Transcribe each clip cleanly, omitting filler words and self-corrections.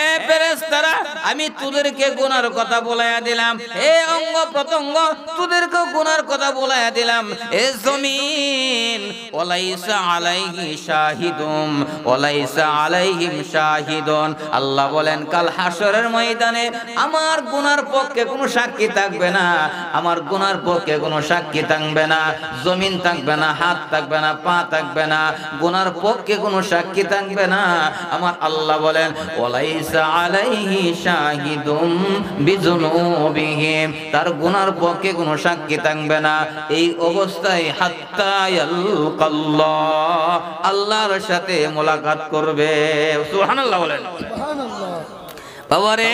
এ ফেরেশতারা আমি তোদেরকে গুনার কথা বলাইয়া দিলাম, এ অঙ্গ প্রত্যঙ্গ তোদেরকে গুনার কথা বলাইয়া দিলাম। এ জমিন ওয়ালাইসা আলাইহি শাহিদুম ওয়ালাইসা আলাইহিম শাহিদুন। আল্লাহ বলেন কাল হাসরের ময়দানে আমার গুনার পক্ষে কোনো সাক্ষী থাকবে না, আমার গুনার পক্ষে কোনো সাক্ষী থাকবে না, জমিন থাকবে না, হাত থাকবে না, পা থাকবে না, গুনার পক্ষে কোনো সাক্ষী থাকবে না। আমার আল্লাহ বলেন ওয়ালাইসা আলাইহি শাহিদুম বিযুনুবিহিম, তার গুনার পক্ষে কোনো সাক্ষী থাকবে না। এই অবস্থায় হাত্তা ইয়ালকাল্লাহ, আল্লাহর সাথে মোলাকাত করবে। সুবহানাল্লাহ বলেন। সুবহানাল্লাহ। বাবারে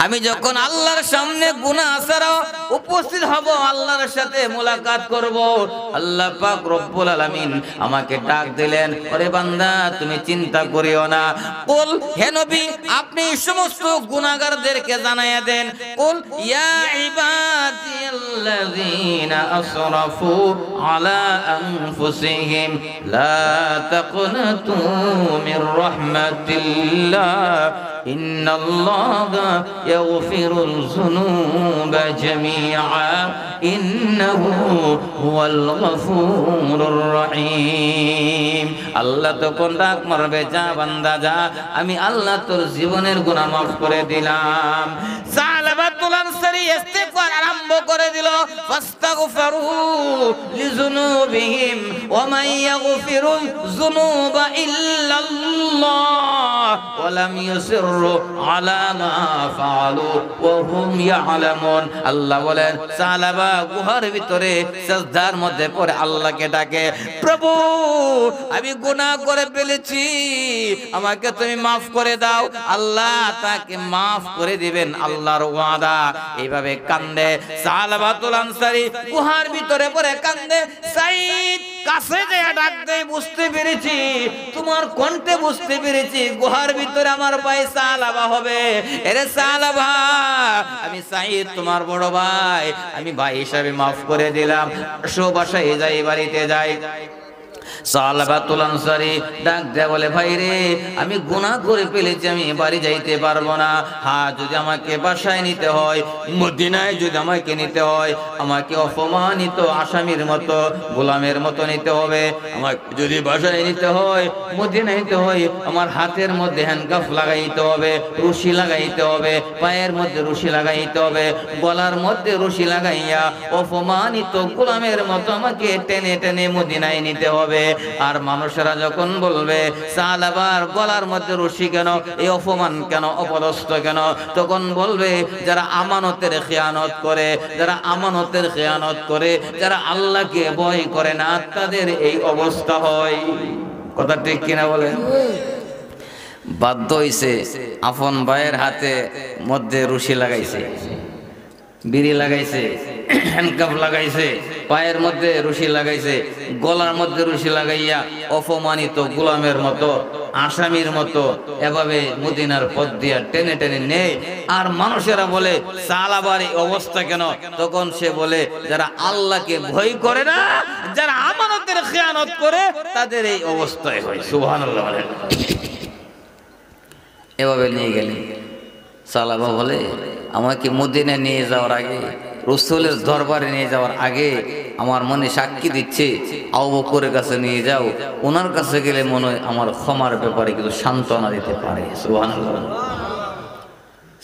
আমি যখন আল্লাহর সামনে গুনাহ ছাড়া উপস্থিত হব, আল্লাহর সাথে মোলাকাত করব, আল্লাহ পাক রব্বুল আলামিন আমাকে ডাক দিলেন, ওরে বান্দা তুমি চিন্তা করিও না। কুল, হে নবী আপনি সমস্ত গুনাহগারদেরকে জানাইয়া দেন, কুল ইয়া ইবাদিয়াল্লাযীনা আসরাফু আলা আনফুসিহিম লা তাকনাতু মির রাহমাতিল্লাহ ইন্নাল্লাহা ইয়াগফিরুল যুনুবা জামিআ ইন্নাহু হুয়াল গফুরুর রহিম। আল্লাহ তখন ডাক মারবে, যা বান্দা যা, আমি আল্লাহ তোর জীবনের গুনাহ মাফ করে দিলাম। সালাবাতুল আনসারী ইস্তিগফার আরম্ভ করে দিল, ফাস্তাগফিরু লিযুনুবিহিম ওয়া মান ইয়াগফিরুল যুনুবা ইল্লাল্লাহ ওয়া লাম ইউসিররু আলা মা ফাআলু ওয়া হুম ইয়ালামুন। আল্লাহ বলেন সালাবা গুহার ভিতরে সিজদার মধ্যে পড়ে আল্লাহকে ডাকে, প্রভু আমি গুনাহ করে ফেলেছি, আমাকে তুমি মাফ করে দাও। আল্লাহ তাকে মাফ করে দিবেন, আল্লাহর ওয়াদা। এইভাবে কান্দে সালাবাতুল আনসারী, গুহার ভিতরে পড়ে কান্দে। সাইদ কাছে যায় ডাক দেয়, বুঝতে পেরেছি তোমার কণ্ঠে, বুঝতে পেরেছি গুহার ভিতরে আমার ভাই সালাবা হবে। এরে সালাবা আমি সাইদ তোমার বড় ভাই, আমি ভাই হিসাবে মাফ করে দিলাম, সব বাসায় যাই, বাড়িতে যাই। সালাবাতুল আনসারী ডাক দেয়া বলে, ভাই রে আমি গুনাহ করে ফেলেছি, আমি বাড়ি যাইতে পারবো না। হ্যাঁ যদি আমাকে বাসায় নিতে হয়, মদিনায় যদি আমাকে নিতে হয়, আমাকে অপমানিত আসামির মতো, গোলামের মতো নিতে হবে। আমাকে যদি বাসায় নিতে হয়, মদিনায় নিতে হয়, আমার হাতের মধ্যে হ্যান্ডকাফ লাগাইতে হবে, রশি লাগাইতে হবে, পায়ের মধ্যে রশি লাগাইতে হবে, গলার মধ্যে রশি লাগাইয়া অপমানিত গোলামের মতো আমাকে টেনে টেনে মদিনায় নিতে হবে। আর মানুষেরা যখন বলবে সালাবার গলার মধ্যে রশি কেন, এই অপমান কেন, অপদস্থ কেন, তখন বলবে যারা আমানতের খেয়ানত করে, যারা আমানতের খেয়ানত করে, যারা আল্লাহকে ভয় করে না, তাদের এই অবস্থা হয়। কথা ঠিক কিনা বলে? বাধ্য হইছে আপন ভাইয়ের হাতে মধ্যে রশি লাগাইছে, বিড়ি লাগাইছে, হ্যান্ডকাফ লাগাইছে, পায়ের মধ্যে রশি লাগাইছে, গলার মধ্যে রশি লাগাইয়া অপমানিত গোলামের মতো, আসামির মতো এভাবে মদিনার পথ দিয়া টেনে টেনে নেয়। আর মানুষেরা বলে সালাবার এই অবস্থা কেন? তখন সে বলে যারা আল্লাহকে ভয় করে না, যারা আমানতের খেয়ানত করে, তাদের এই অবস্থায় হয়। সুবহানাল্লাহ। এভাবে নিয়ে গেলেন। সালাবা বলে আমাকে মদিনায় নিয়ে যাওয়ার আগে, রাসূলের দরবারে নিয়ে যাওয়ার আগে আমার মনে সাক্ষী দিচ্ছে আবু বকরের কাছে নিয়ে যাও, ওনার কাছে গেলে মনে হয় আমার ক্ষমার ব্যাপারে কিছু সান্ত্বনা দিতে পারে। সুবহানাল্লাহ।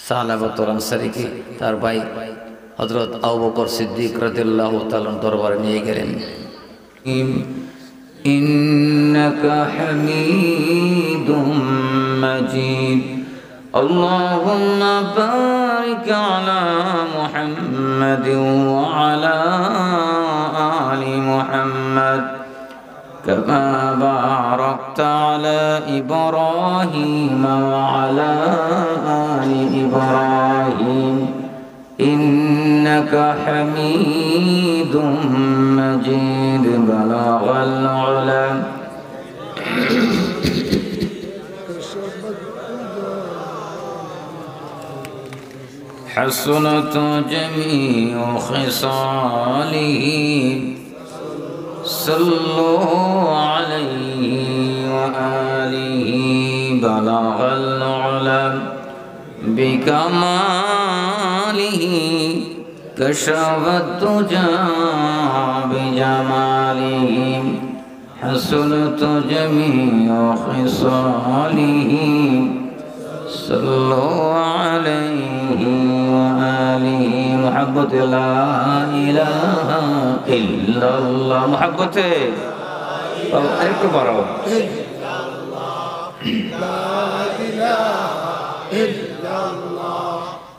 সালাবাতুল আনসারীকে তার ভাই হযরত আবু বকর সিদ্দিক রাদিয়াল্লাহু তাআলা দরবারে নিয়ে গেলেন। ইন্নাকা হামিদুম মাজিদ আল্লাহুম্মা বারিক আলা মুহাম্মাদিন ওয়া আলা আলি মুহাম্মাদ কামা বারাকতা আলা ইব্রাহিম ওয়া আলা আলি ইব্রাহিম ইন্নাকা হামিদুম মাজিদ বালাগাল উলা حسنت جميع خصاله صلوا عليه وآله بلغ العلا بكماله كشف الدجى بجماله حسنت جميع خصاله صلوا عليه وآله محبة لا إله إلا الله محبة أريد برو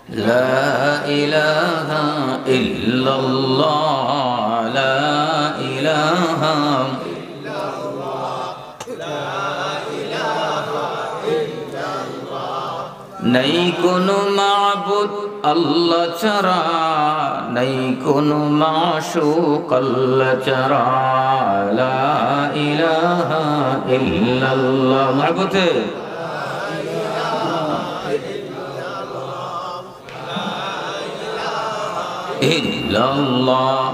لا إله إلا الله لا إله إلا الله नहीं कोनो माबूद अल्लाह चरा नहीं कोनो माशूक अल्लाह चरा ला इलाहा इल्लल्लाह माबूद इल्लल्लाह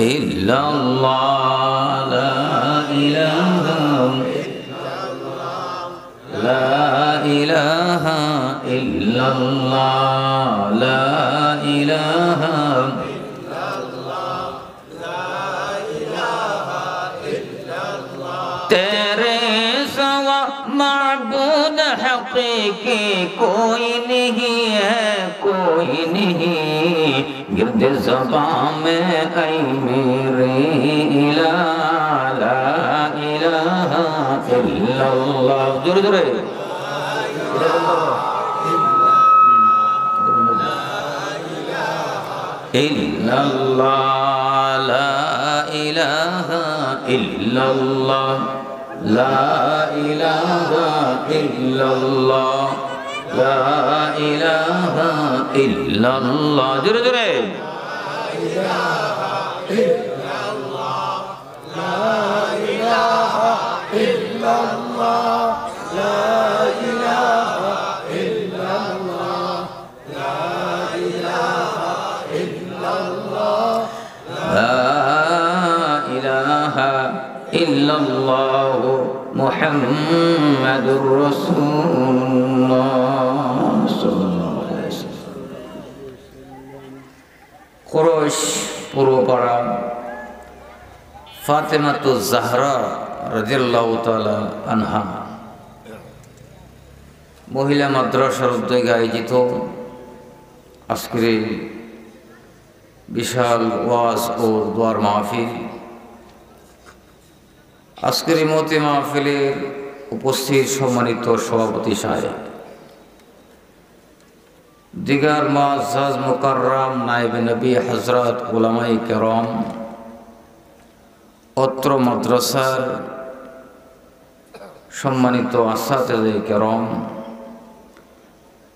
इल्लल्लाह ला इलाहा لا إله إلا الله لا إله إلا الله لا إله إلا الله तेरे सिवा माबूद हकीकी कोई नहीं है कोई नहीं गिरद ज़बां में ऐ मेरे इलाह ला इलाहा इल्लल्लाह जोरे जोरे इल्लल्लाह ला इलाहा इल्लल्लाह ला इलाहा इल्लल्लाह ला इलाहा इल्लल्लाह जोरे जोरे इल्लल्लाह मुहम्मदुर रसूलुल्लाह सल्लल्लाहु अलैहि वसल्लम कुरैश पूर्वपाड़ा फातिमातुज ज़हरा রাদিয়াল্লাহু তাআলা আনহা মহিলা মাদ্রাসার উদ্যোগে আয়োজিত আজকের বিশাল ওয়াজ ও দোয়ার মাহফিল আজকের মতে মাহফিলের উপস্থিত সম্মানিত সভাপতি সাহেব দিগার মুআজ্জাজ মুকাররম নায়েবে নবী হযরত উলামায়ে কেরাম অত্র মাদ্রাসার সম্মানিত আসাতিজে কেরাম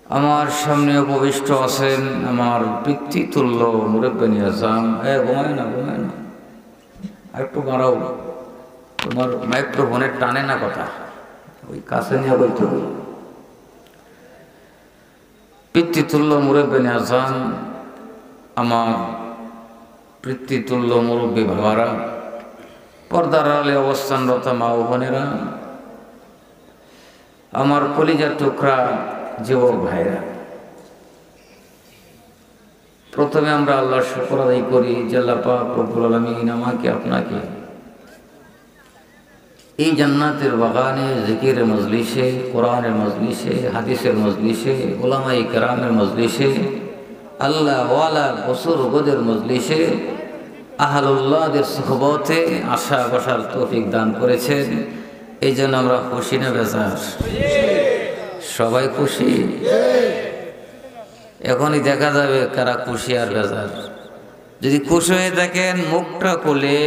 আমার সামনে উপবিষ্ট আছেন আমার পিতৃতুল্য মুরব্বিয়ানে আযম ঘুমায় না একটু বাড়াও তোমার মাইক্রোফোনের টানে না কথা ওই কাছে নিয়ে বলতে হবে পিতৃতুল্য মুরব্বিয়ানে আযম আমার পিতৃতুল্য মুরব্বী বাবারা পর্দার আড়ালে অবস্থানরত মা ও বোনেরা আমার কলিজার টুকরা যুবক ভাইরা প্রথমে আমরা আল্লাহর শুকর আদায় করি যে আল্লাহ পাক রব্বুল আলামিন আমাকে আপনাকে এই জান্নাতের বাগানে জিকিরের মজলিসে কোরআনের মজলিসে হাদিসের মজলিসে উলামায়ে কেরামের মজলিসে আল্লাহ ওয়ালা বুজুর্গদের মজলিসে আহলুল্লাহদের সুহবতে আশা বসার তৌফিক দান করেছেন এই জন্য আমরা খুশি না বেজার সবাই খুশি এখনই দেখা যাবে কারা খুশি আর বেজার যদি খুশি হয়ে থাকেন মুখটা খুলে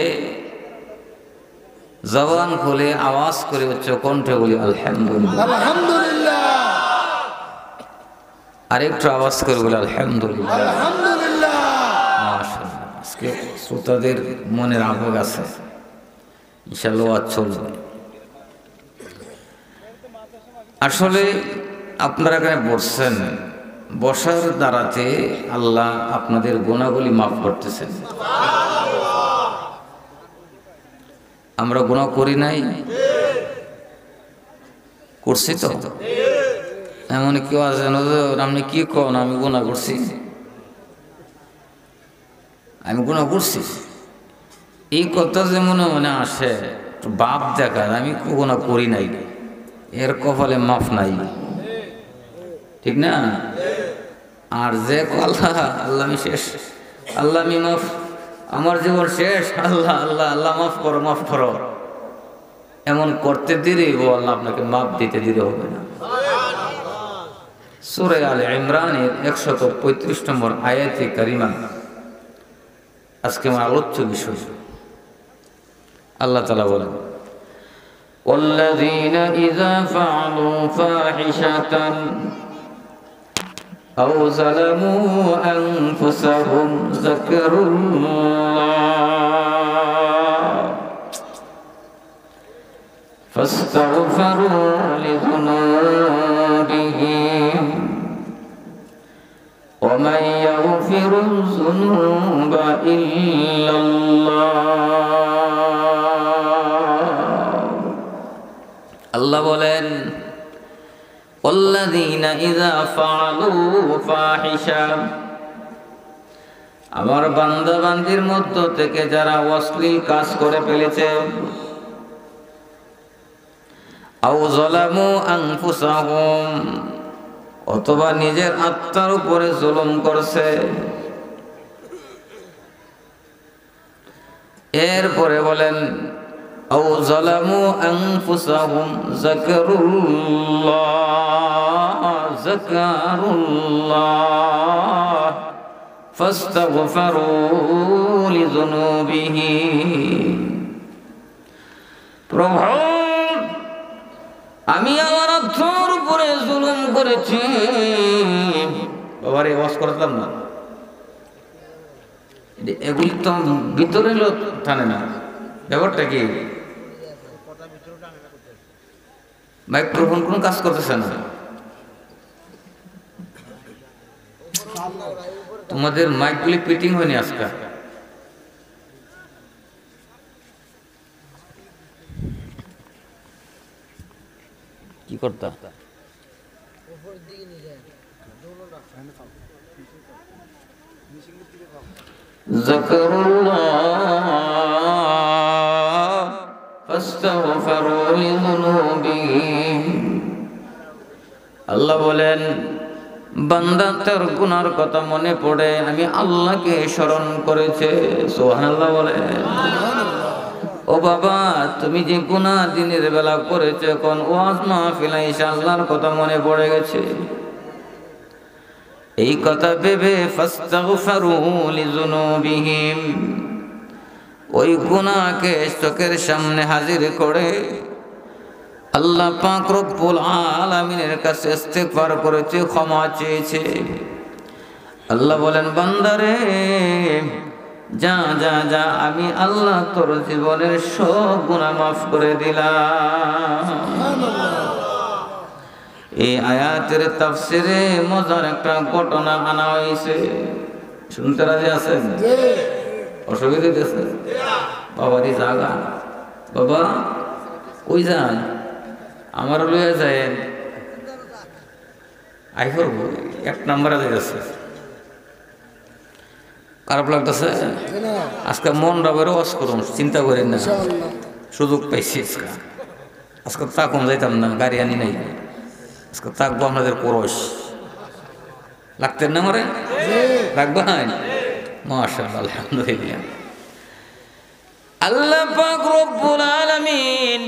জবান খুলে আওয়াজ করে উচ্চ কণ্ঠে বলি আলহামদুলিল্লাহ আলহামদুলিল্লাহ আরেকটু আওয়াজ করে বলি আলহামদুলিল্লাহ আলহামদুলিল্লাহ মাশাআল্লাহ আজকে শ্রোতাদের মনের আবেগ আছে ইনশাআল্লাহ আজ চলবে আসলে আপনারা এখানে বসছেন বসার দ্বারাতে আল্লাহ আপনাদের গুনাহগুলি মাফ করতেছেন আমরা গুনাহ করি নাই করছি তো? এমন কেউ আছে আপনি কি কন আমি গুনাহ করছি? আমি গুনাহ করছি এই কথা যে মনে মনে আসে, বাপ দেখার আমি গুনাহ করি নাই, এর কপালে মাফ নাই, ঠিক না? আর যে আল্লাহ আল্লাহ আমি শেষ, আল্লাহ আমি মাফ, আমার জীবন শেষ, আল্লাহ আল্লাহ আল্লাহ মাফ করো মাফ করো, এমন করতে দিলে আল্লাহ আপনাকে মাফ দিতে দিতে হবে না। সূরা আলে ইমরানের 135 নম্বর আয়াতে কারিমা আজকে আমার আলোচ্য বিষয়। আল্লাহ তাআলা বলেন, والذين إذا فعلوا فاحشة أو ظلموا أنفسهم ذكروا الله فاستغفروا لذنوبهم ومن يغفر الذنوب إلا الله আল্লাহ বলেন, والذين إذا فعلوا فاحشة, আমার বান্দা বান্দির মধ্য থেকে যারা অশ্লীল কাজ করে ফেলেছে, আও যালামু আনফুসাহুম, অথবা নিজের আত্মার উপরে জুলুম করছে, এরপরে বলেন আও যালামু আনফুসাহুম যাকারুল্লাহ ফাস্তাগফারু লিযুনুবিহিম, প্রভু আমি আমার আত্মার উপরে জুলুম করেছি। বাবারে ওয়াজ করতাম না, এগুলি তো ভিতরে লোক টানে না, ব্যাপারটা কি? মাইক্রোফোন কোন কাজ করতেছে না, তোমাদের মাইকগুলি ফিটিং হয়নি আজকে। কি করতা? আল্লাহ বলেন, বান্দা তার গুনার কথা মনে পড়ে আমি আল্লাহকে স্মরণ করেছে। সুবহানাল্লাহ বলেন। ও বাবা, তুমি যে গুনাহ দিনের বেলা করেছো, এখন ওয়াজ মাহফিলে এসে আল্লাহর কথা মনে পড়ে গেছে, এই কথা ভেবে ফাস্তাগফারু লিযুনুবিহিম, ওই গুনাহকে চোখের সামনে হাজির করে আল্লাহ পাক রব্বুল আলামিনের কাছে ইস্তিগফার করেছে, ক্ষমা চেয়েছে। আল্লাহ বলেন, বান্দারে যা যা যা, আমি আল্লাহ তোর জীবনের সব গুনাহ মাফ করে দিলাম। এই আয়াতের তাফসিরে মজার একটা ঘটনা আনা হয়েছে, শুনতে রাজি আছেন? অসুবিধা দিয়েছে? বাবারি জাগা, বাবা কই যান? আমার লইয়া যায় আই করবো, 1 নাম্বার যাচ্ছে। খারাপ লাগতেছে আজকে, মন রাবেরও ওয়াজ করুন, চিন্তা করেন না, সুযোগ পাইছি আজকে তাকুন যাইতাম না, গাড়ি আনি নাই, আজকে থাকবো আপনাদের পরশ। লাগতেন না মরে? রাখবো না? মাশাআল্লাহ, আলহামদুলিল্লাহ। আল্লাহ পাক রব্বুল আলামিন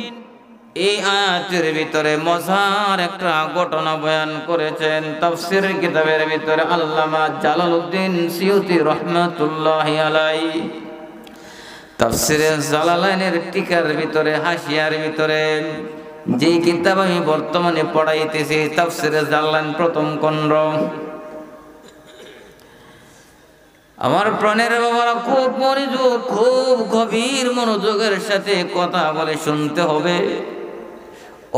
এই আয়াতের ভিতরে মজার একটা ঘটনা বয়ান করেছেন। তাফসীর কিতাবের ভিতরে আল্লামা জালালউদ্দিন সিয়ুতি রাহমাতুল্লাহি আলাইহি তাফসীরে জালালাইনের টিকার ভিতরে, হাসিয়ার ভিতরে, যে কিতাব আমি বর্তমানে পড়াইতেছি তাফসীরে জালালাইন প্রথম খণ্ড, আমার প্রাণের বাবারা খুব মনোযোগ, খুব গভীর মনোযোগের সাথে কথা বলে শুনতে হবে।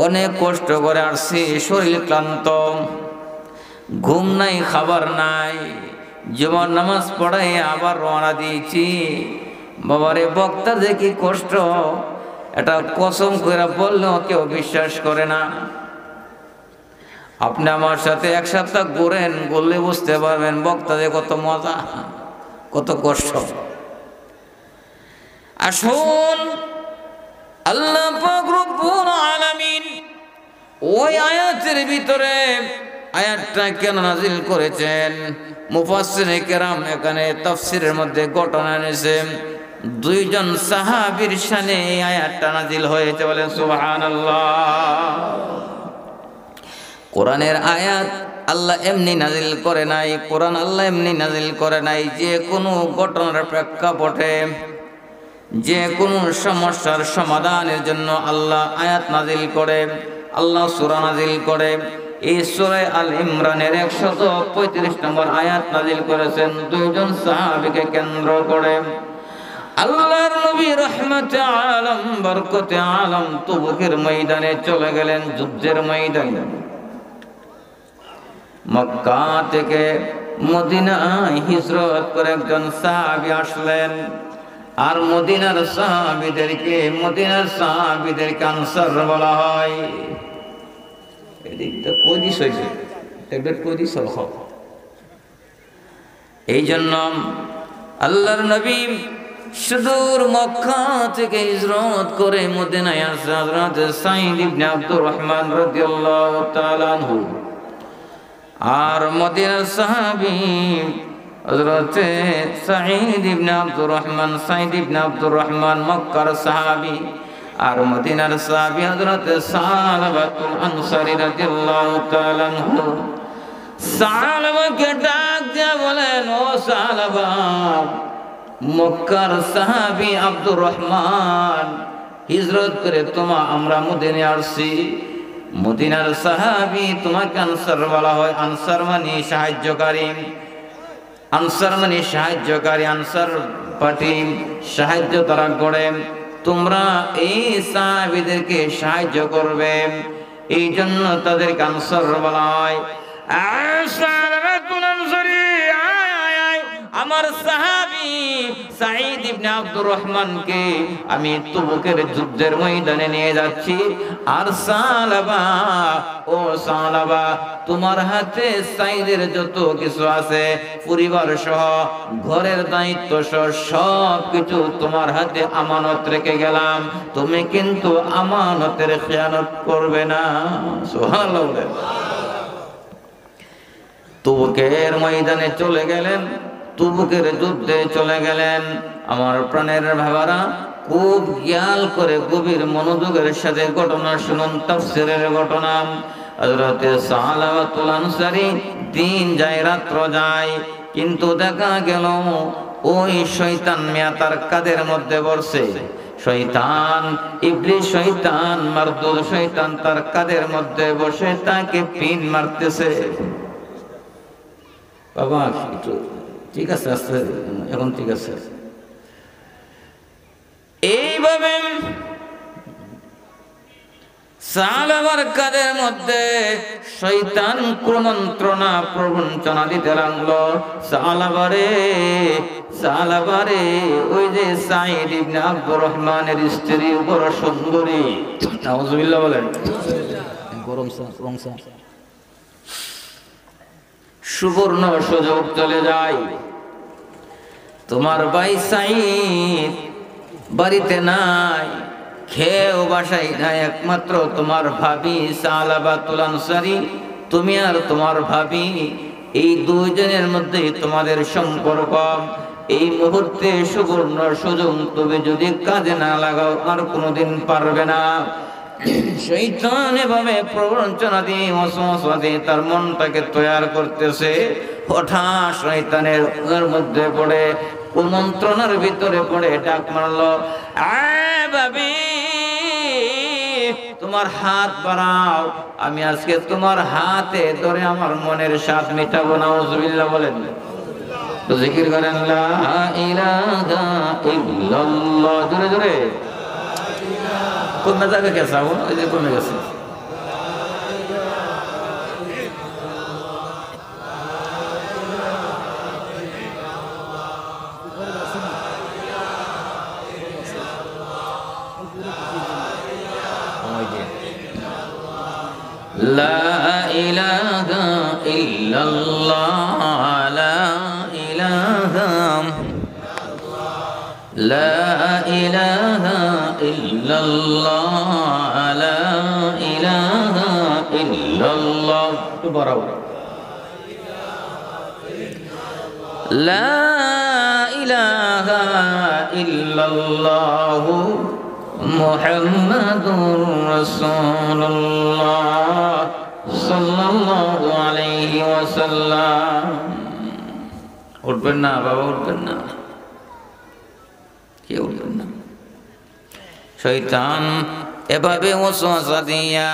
অনেক কষ্ট করে আসছি, শরীর ক্লান্ত, ঘুম নাই, খাবার নাই, জুমার নামাজ পড়াই আবার রওনা দিয়েছি। বাবারে বক্তা যে কি কষ্ট, এটা কসম করে বললেও কেউ বিশ্বাস করে না। আপনি আমার সাথে এক সপ্তাহ ঘুরেন, ঘুরলে বুঝতে পারবেন বক্তাদের কত মজা, কত কষ্ট। আসুন, আল্লাহ পাক রব্বুল আলামিন ওই আয়াতের ভিতরে আয়াতটা কেন নাজিল করেছেন, মুফাসসিরে কেরাম এখানে তাফসীরের মধ্যে ঘটনা এনেছেন। দুইজন সাহাবীর শানে এই আয়াতটা নাজিল হয়েছে, বলেন সুবহানাল্লাহ। কোরআনের আয়াত আল্লাহ এমনি নাজিল করে নাই, কোরআন আল্লাহ এমনি নাজিল করে নাই। যে কোনো ঘটনার প্রেক্ষাপটে, যে কোনো সমস্যার সমাধানের জন্য আল্লাহ আয়াত নাজিল করে, আল্লাহ সূরা নাজিল করে। এই সূরা আল ইমরানের 135 নম্বর আয়াত নাজিল করেছেন দুইজন সাহাবীকে কেন্দ্র করে। আল্লাহর নবী রহমতে আলম বরকতে আলম তবুকের ময়দানে চলে গেলেন, যুদ্ধের ময়দানে। মক্কা থেকে মদিনায় হিজরত করে একজন সাহাবী আসলেন। আর মদিনার সাহাবীদেরকে আনসার বলা হয়। এদিকটা কদিস হয়েছে, কদিস এই জন্য আল্লাহর নবী সুদূর মক্কা থেকে হিজরত করে মদিনায় আসে। হযরত সাঈদ ইবনে আব্দুর রহমান রাদিয়াল্লাহু তাআলা আনহু আর মদিনার সাহাবী হযরত সাঈদ ইবনে আব্দুর রহমান মক্কার সাহাবী। আর মদিনার সাহাবী হযরত সালাবাতুল আনসারী রাদিয়াল্লাহু তাআলা আনহু। সালাবাকে ডাক দিয়া বলেন, ও সালাবা, মক্কার সাহাবী আব্দুর রহমান হিজরত করে আমরা মদিনায় আসছি। মদিনার সাহাবী তোমাকে আনসার বলা হয়। আনসার মানে সাহায্যকারী, আনসার পার্টি, সাহায্য তারা করে। তোমরা এই সাহাবীদেরকে সাহায্য করবে, এই জন্য তাদেরকে আনসার বলা হয়। আমার সাহাবী সাঈদ ইবনে আব্দুর রহমানকে আমি তবুকের যুদ্ধের ময়দানে নিয়ে যাচ্ছি। আর সালাবা, তোমার হাতে সাঈদের যত কিছু আছে, পরিবার সহ ঘরের দায়িত্ব সহ সব কিছু তোমার হাতে আমানত রেখে গেলাম, তুমি কিন্তু আমানতের খেয়ানত করবে না। সুবহানাল্লাহ। তবুকের ময়দানে চলে গেলেন, তবুকের যুদ্ধে চলে গেলেন। আমার প্রাণের ভাবারা, খুব খেয়াল করে গভীর মনোযোগের সাথে ঘটনা শুনুন, তাফসীরের ঘটনা। হযরত সালাবাতুল আনসারী দিন যায় রাত্র যায়, কিন্তু দেখা গেল ওই শয়তান মিয়া তার কাদের মধ্যে বসে। শয়তান, ইবলিস শয়তান, মারদুদ শয়তান তার কাদের মধ্যে বসে তাকে পিন মারতেছে। বাবা একটু ঠিক আছে, আস্তে, এখন ঠিক আছে। এইভাবে সালাবার কাদের মধ্যে শয়তান কুমন্ত্রণা প্রবঞ্চনা দিতে লাগলো। সালাবারে ওই যে সাঈদ ইবনে আব্দুর রহমানের স্ত্রী বড় সুন্দরী, নাউজুবিল্লাহ বলেন, সুবর্ণ সুযোগ চলে যায়। তোমার ভাই সাঈদ বাড়িতে নাই, খেয়েও বাসায় নাই, একমাত্র তোমার ভাবি সালাবাতুল আনসারী, তুমি আর তোমার ভাবি, এই দুইজনের মধ্যে তোমাদের সম্পর্ক। এই মুহূর্তে সুবর্ণ সুযোগ তুমি যদি কাজে না লাগাও আর কোনোদিন পারবে না। শয়তান এভাবে প্রবঞ্চনা দিয়ে ওয়াসওয়াসা দিয়ে তার মনটাকে তৈরি করতেছে। হঠাৎ শয়তানের মধ্যে পড়ে, কুমন্ত্রণার ভিতরে পড়ে ডাক মারলো, আয় ভাবি, তোমার হাত বাড়াও, আমি আজকে তোমার হাতে ধরে আমার মনের স্বাদ মিটাবো। নাউজুবিল্লাহ বলেন, তো জিকির করেন লা ইলাহা ইল্লাল্লাহ, জোরে জোরে। কমে যাবে গেছে, ওই যে কমে গেছে। লা ইলাহা ইল্লাল্লাহ লা ইলাহা لا إله إلا الله لا إله إلا الله لا إله إلا الله محمد رسول الله صلى الله عليه وسلم উঠবেন না বাবা উঠবেন না কেউ উঠবেন না শয়তান এভাবে ওয়াসওয়াসা দিয়া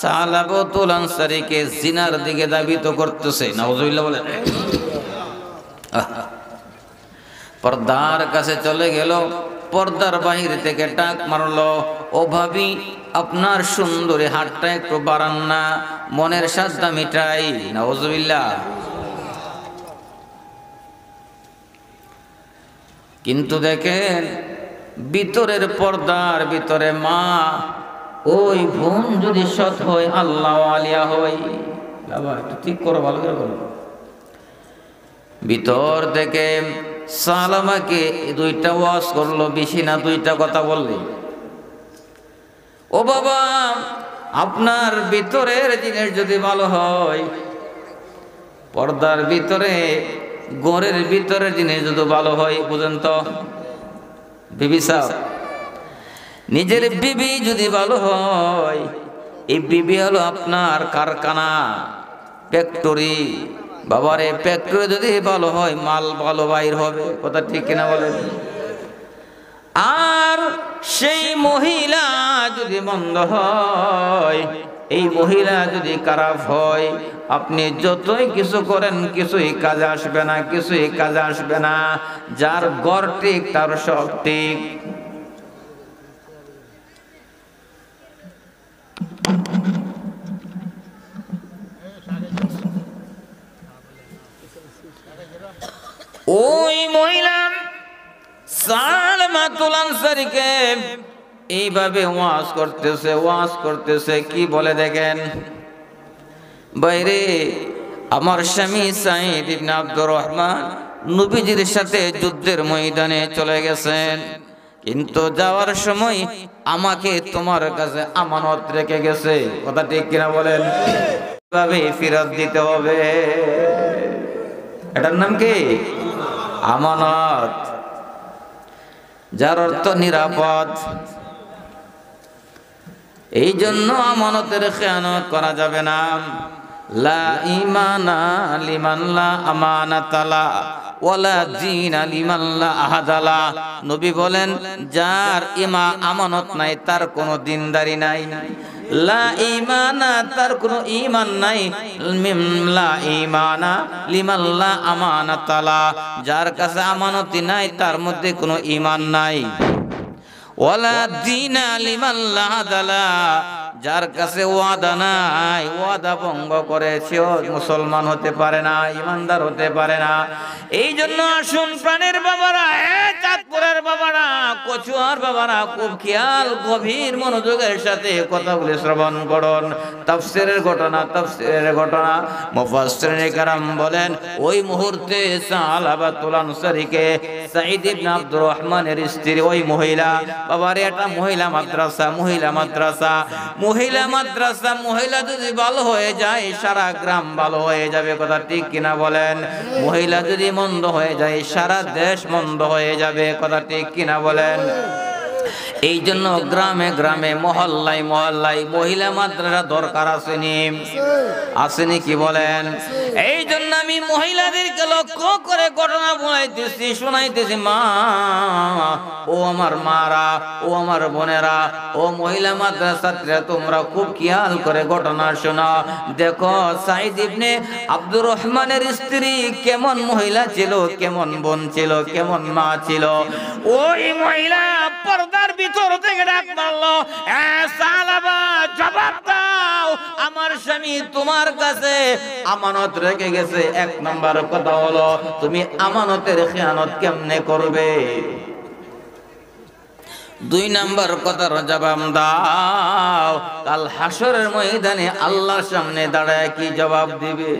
সালাবাতুল আনসারীকে জিনার দিকে ধাবিত করতেছে নাউজুবিল্লাহ বলেন পর্দার কাছে চলে গেল পর্দার বাহির থেকে ডাক মারলো ও ভাবি আপনার সুন্দরী হাতটা একটু বাড়ান না মনের সাধটা মিটাই নাউজুবিল্লাহ কিন্তু দেখেন ভিতরের পর্দার ভিতরে মা ওই বোন যদি সৎ হয় আল্লাহ আলিয়া হয় বাবা একটু ঠিক করো ভালো করে করো ভিতর থেকে সালামাকে দুইটা ওয়াজ করলো বেশি না দুইটা কথা বললে ও বাবা আপনার ভিতরের জিনিস যদি ভালো হয় পর্দার ভিতরে ঘরের ভিতরে জিনিস যদি ভালো হয় বুঝেন তো বিবি সাহেব নিজের বিবি যদি ভালো হয় এই বিবি হলো আপনার কারখানা ফ্যাক্টরি বাবারে ফ্যাক্টরি যদি ভালো হয় মাল ভালো বাইর হবে কথা ঠিক কিনা বলেন আর সেই মহিলা যদি মন্দ হয় এই মহিলা যদি খারাপ হয় আপনি যতই কিছু করেন কিছুই কাজে আসবে না কিছুই কাজে আসবে না যার ঘর ঠিক তার সব ঠিক ওই মহিলা সালামাতুল আনসারীকে এইভাবে ওয়াজ করতেছে কি বলে দেখেন বাইরে আমার স্বামী সাঈদ ইবনে আব্দুর রহমান নবীজির সাথে যুদ্ধের ময়দানে চলে গেছেন কিন্তু যাওয়ার সময় আমাকে তোমার কাছে আমানত রেখে গেছে কথা ঠিক কিনা বলেন কিভাবে ফেরত দিতে হবে এটার নাম কি আমানত যার অর্থ নিরাপদ এই জন্য আমানতের খেয়ানত করা যাবে না লা ঈমানা লিমান লা আমানাতালা ওয়ালা দীনা লিমান লা আহাদালা নবী বলেন যার আমানত নাই তার কোনো দিনদারি নাই লা ঈমানা তার কোনো ঈমান নাই লা ঈমানা লিমান লা আমানাতালা যার কাছে আমানতি নাই তার মধ্যে কোনো ঈমান নাই ওয়ালা দীনা লিমান লা আহাদালা যার কাছে ওয়াদা নাই ওয়াদা ভঙ্গ করে সেও মুসলমান হতে পারে না ইমানদার হতে পারে না এই জন্য আসুন প্রাণের বাবারা চাঁদপুরের বাবারা কচুয়ার বাবারা খুব খেয়াল গভীর মনোযোগের সাথে কথাগুলি শ্রবণ করুন তাফসীরের ঘটনা মুফাসসিরিনে কেরাম বলেন ওই মুহূর্তে সালাবাতুল আনসারীকে সাঈদ ইবনে আব্দুর রহমানের স্ত্রী ওই মহিলা বাবারে এটা মহিলা মাদ্রাসা মহিলা যদি ভালো হয়ে যায় সারা গ্রাম ভালো হয়ে যাবে কথা ঠিক কিনা বলেন মহিলা যদি মন্দ হয়ে যায় সারা দেশ মন্দ হয়ে যাবে কথা ঠিক কিনা বলেন এই জন্য গ্রামে গ্রামে মহল্লায় মহিলা মাদ্রাসা দরকার আসেনি কি বলেন এই জন্য আমি মহিলাদেরকে লক্ষ্য করে ঘটনা শোনাইতেছি মা ও আমার মারা ও আমার বোনেরা ও মহিলা মাদ্রাসাত্রীরা তোমরা খুব খেয়াল করে ঘটনা শোনা দেখো সাঈদ ইবনে আব্দুর রহমানের স্ত্রী কেমন মহিলা ছিল কেমন বোন ছিল কেমন মা ছিল ওই মহিলা পর্দার ভিতর থেকে ডাক মারলো সালাবা জবাব দাও আমার স্বামী তোমার কাছে আমানত রেখে গেছে এক নাম্বার কথা হলো তুমি আমানতের খেয়ানত কেমনে করবে দুই নাম্বার কথার জবাব দাও, কাল হাসরের ময়দানে আল্লাহর সামনে দাঁড়ায় কি জবাব দিবে?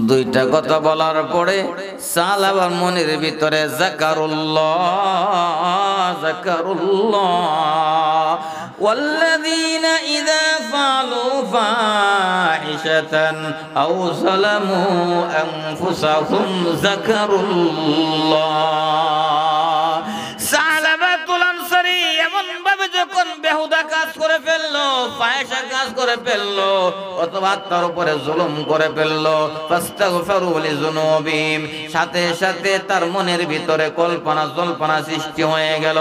দুইটা কথা বলার পরে সালাবার মনের ভিতরে যাকারুল্লাহ ওয়াল্লাযীনা ইযা ফাআলু ফাহিশাতান আও যালামু আনফুসাহুম যাকারুল্লাহ। সালাবাতুল আনসারী এমন ভাবে যখন বেহুদা কাজ করে ফেললো, ফাহিশা কাজ করে ফেললো, অথবা তার উপরে জুলুম করে ফেললো, ফাস্তাগফিরু লিযুনুবিহিম, সাথে সাথে তার মনের ভিতরে কল্পনা জল্পনা সৃষ্টি হয়ে গেল।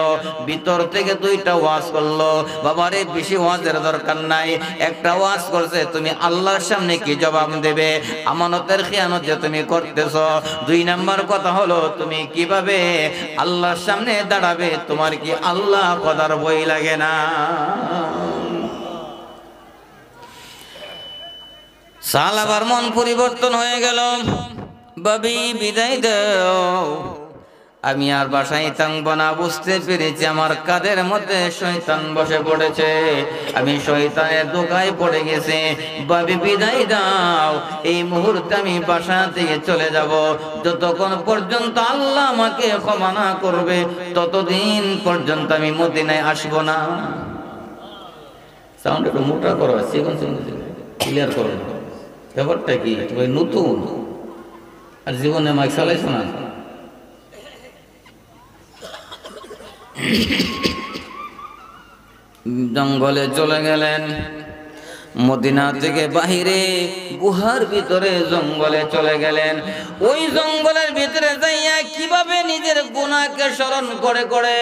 ভিতর থেকে দুইটা ওয়াজ করলো, বাবারে বেশি ওয়াজের দরকার নাই, একটা ওয়াজ করছে তুমি আল্লাহর সামনে কি জবাব দেবে, আমানতের খেয়ানত যে তুমি করতেছো। দুই নাম্বার কথা হলো তুমি কিভাবে আল্লাহর সামনে দাঁড়াবে, তোমার কি আল্লাহ কথার বই লাগে না? সালাবার মন পরিবর্তন হয়ে গেল, বাবি বিদায় দাও, আমি আর বাসায় থাকবো না, বুঝতে পেরেছি আমার কাদের মধ্যে শয়তান বসে পড়েছে, আমি শয়তানের ধোঁকায় পড়ে গেছি, বাবি বিদায় দাও, এই মুহূর্তে আমি বাসা থেকে চলে যাব, যতক্ষণ পর্যন্ত আল্লাহ আমাকে ক্ষমা না করবে ততদিন পর্যন্ত আমি মদিনায় আসবো না। সাউন্ড একটু মোটা করো, ক্লিয়ার করো, ব্যাপারটা কি তুমি নতুন আর জীবনে মাইক চালাইছো না? জঙ্গলে চলে গেলেন, মদিনা থেকে বাহিরে গুহার ভিতরে জঙ্গলে চলে গেলেন। ওই জঙ্গলের ভিতরে যাইয়া কিভাবে নিজের গুনাহকে স্মরণ করে করে,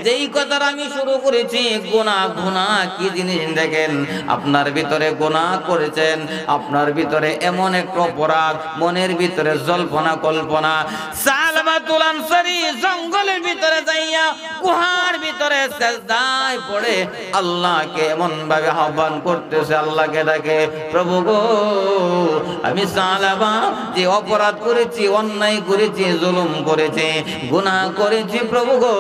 যেই কথাটা আমি শুরু করেছি, গুনাহ কি জিনিস দেখেন, আপনার ভিতরে গুনাহ করেছেন, আপনার ভিতরে এমন একটা অপরাধ, মনের ভিতরে জল্পনা কল্পনা। সালাবাতুল আনসারী জঙ্গলের ভিতরে যাইয়া গুহার ভিতরে সিজদায় পড়ে আল্লাহকে এমন ভাবে আহ্বান করতেছে, আল্লাহকে ডাকে, প্রভু গো আমি সালাবা যে অপরাধ করেছি, অন্যায় করেছি, জুলুম করেছি, গুনাহ করেছি, প্রভু গো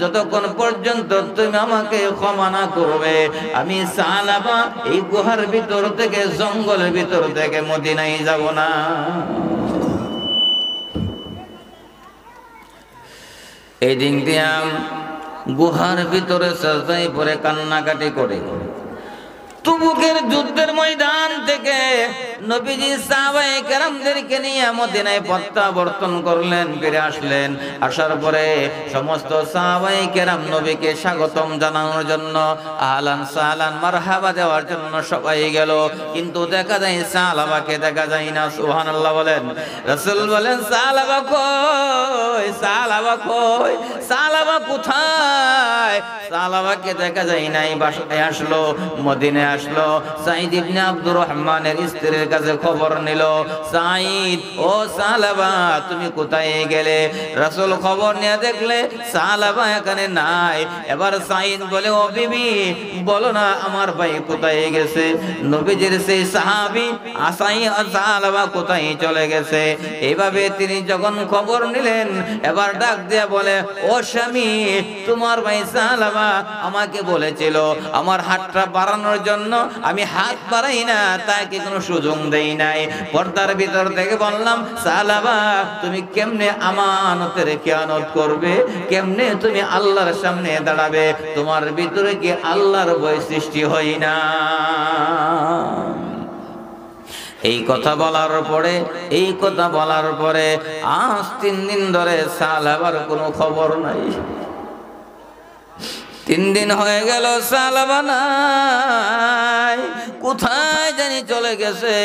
যতক্ষণ পর্যন্ত তুমি আমাকে ক্ষমা না করবে আমি সালাবা এই গুহার ভিতর থেকে, জঙ্গলের ভিতর থেকে মদিনায় যাব না। এই দিন দিয়া গুহার ভিতরে সিজদায় পড়ে কান্নাকাটি করে, তুবুকের যুদ্ধের ময়দান থেকে নবীজি সাহাবায়ে কেরামদেরকে নিয়ে মদিনায় প্রত্যাবর্তন করলেন, ফিরে আসলেন। আসার পরে সমস্ত সাহাবায়ে কেরাম নবীকে স্বাগতম জানানোর জন্য, আহলান সাহলান মারহাবা দেওয়ার জন্য সবাই গেল, কিন্তু দেখা যায় সাহাবাকে দেখা যায় না। সুবহানাল্লাহ বলেন। রাসূল বলেন সাহাবা কই, সাহাবা কই, সাহাবা কোথায়? সাহাবাকে দেখা যায় নাই। বাসায় আসলো, মদিনায় আসলো, সাঈদ ইবনে আব্দুর রহমানের স্ত্রীর কাছে খবর নিল, সাঈদ ও সালাবা তুমি কোথায় গেলে? রাসূল খবর নিয়ে দেখলে সালাবা এখানে নাই। এবার সাঈদ বলে, ও বিবি বলো না আমার ভাই কোথায় গেছে? নবীজির সেই সাহাবী আসাই সালাবা কোথায় চলে গেছে? এইভাবে তিনি যখন খবর নিলেন, এবার ডাক দিয়ে বলে, ও স্বামী তোমার ভাই সালাবা আমাকে বলেছিল আমার হাতটা বাড়ানোর জন্য, আমি হাত বাড়াই না, তাকে কোনো সুযোগ দেই নাই। পর্দার ভিতর থেকে বললাম, সালাবা তুমি কেমনে আমানতের খেয়ানত করবে, কেমনে তুমি আল্লাহর সামনে দাঁড়াবে, তোমার ভিতরে কি আল্লাহর ভয় সৃষ্টি হয় না? এই কথা বলার পরে আজ 3 দিন ধরে সালাবার কোনো খবর নাই। 3 দিন হয়ে গেল সালাবা নাই, কোথায় জানি চলে গেছে।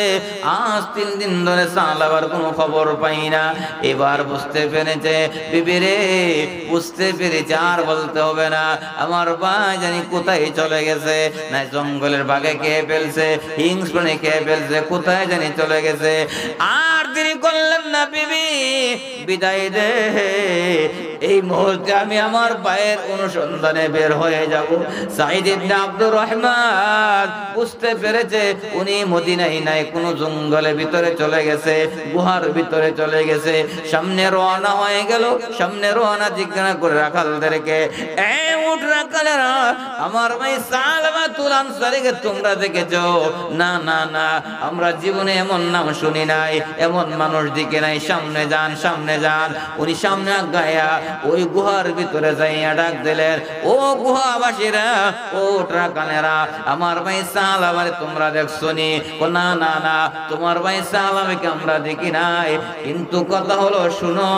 আজ 3 দিন ধরে সালাবার কোনো খবর পাই না। এবার বুঝতে পেরেছে, বিবিরে বুঝতে পেরেছে, আর বলতে হবে না, আমার ভাই জানি কোথায় চলে গেছে, না জঙ্গলের বাঘে খেয়ে ফেলছে, হিংস্রণে খেয়ে ফেলছে, কোথায় জানি চলে গেছে। আর তিনি করলেন না, বিবি বিদায় দে, এই মুহূর্তে আমি আমার ভাইয়ের অনুসন্ধানে বের হয়ে যাব। সাঈদ ইবনে আব্দুর রহমান বুঝতে পেরেছে উনি মদিনায় নাই, কোন জঙ্গলের ভিতরে চলে গেছে, গুহার ভিতরে চলে গেছে। সামনে রওনা হয়ে গেল, সামনে রওনা জিজ্ঞাসা করে রাখালদেরকে, এ উট রাখালেরা, আমার ভাই সালামাতুল আনসারীকে তোমরা দেখেছো? না না না, আমরা জীবনে এমন নাম শুনি নাই, এমন মানুষ দিকে নাই, সামনে যান সামনে যান। উনি সামনে আগায়া ওই গুহার ভিতরে যাইয়া ডাক দিলেন, ও গুহাবাসীরা, ও ট্রাকানেরা, আমার ভাই সালামারে তোমরা দেখছো নি? না না না, তোমার ভাই সালামাকে আমরা দেখি নাই, কিন্তু কথা হলো শুনো,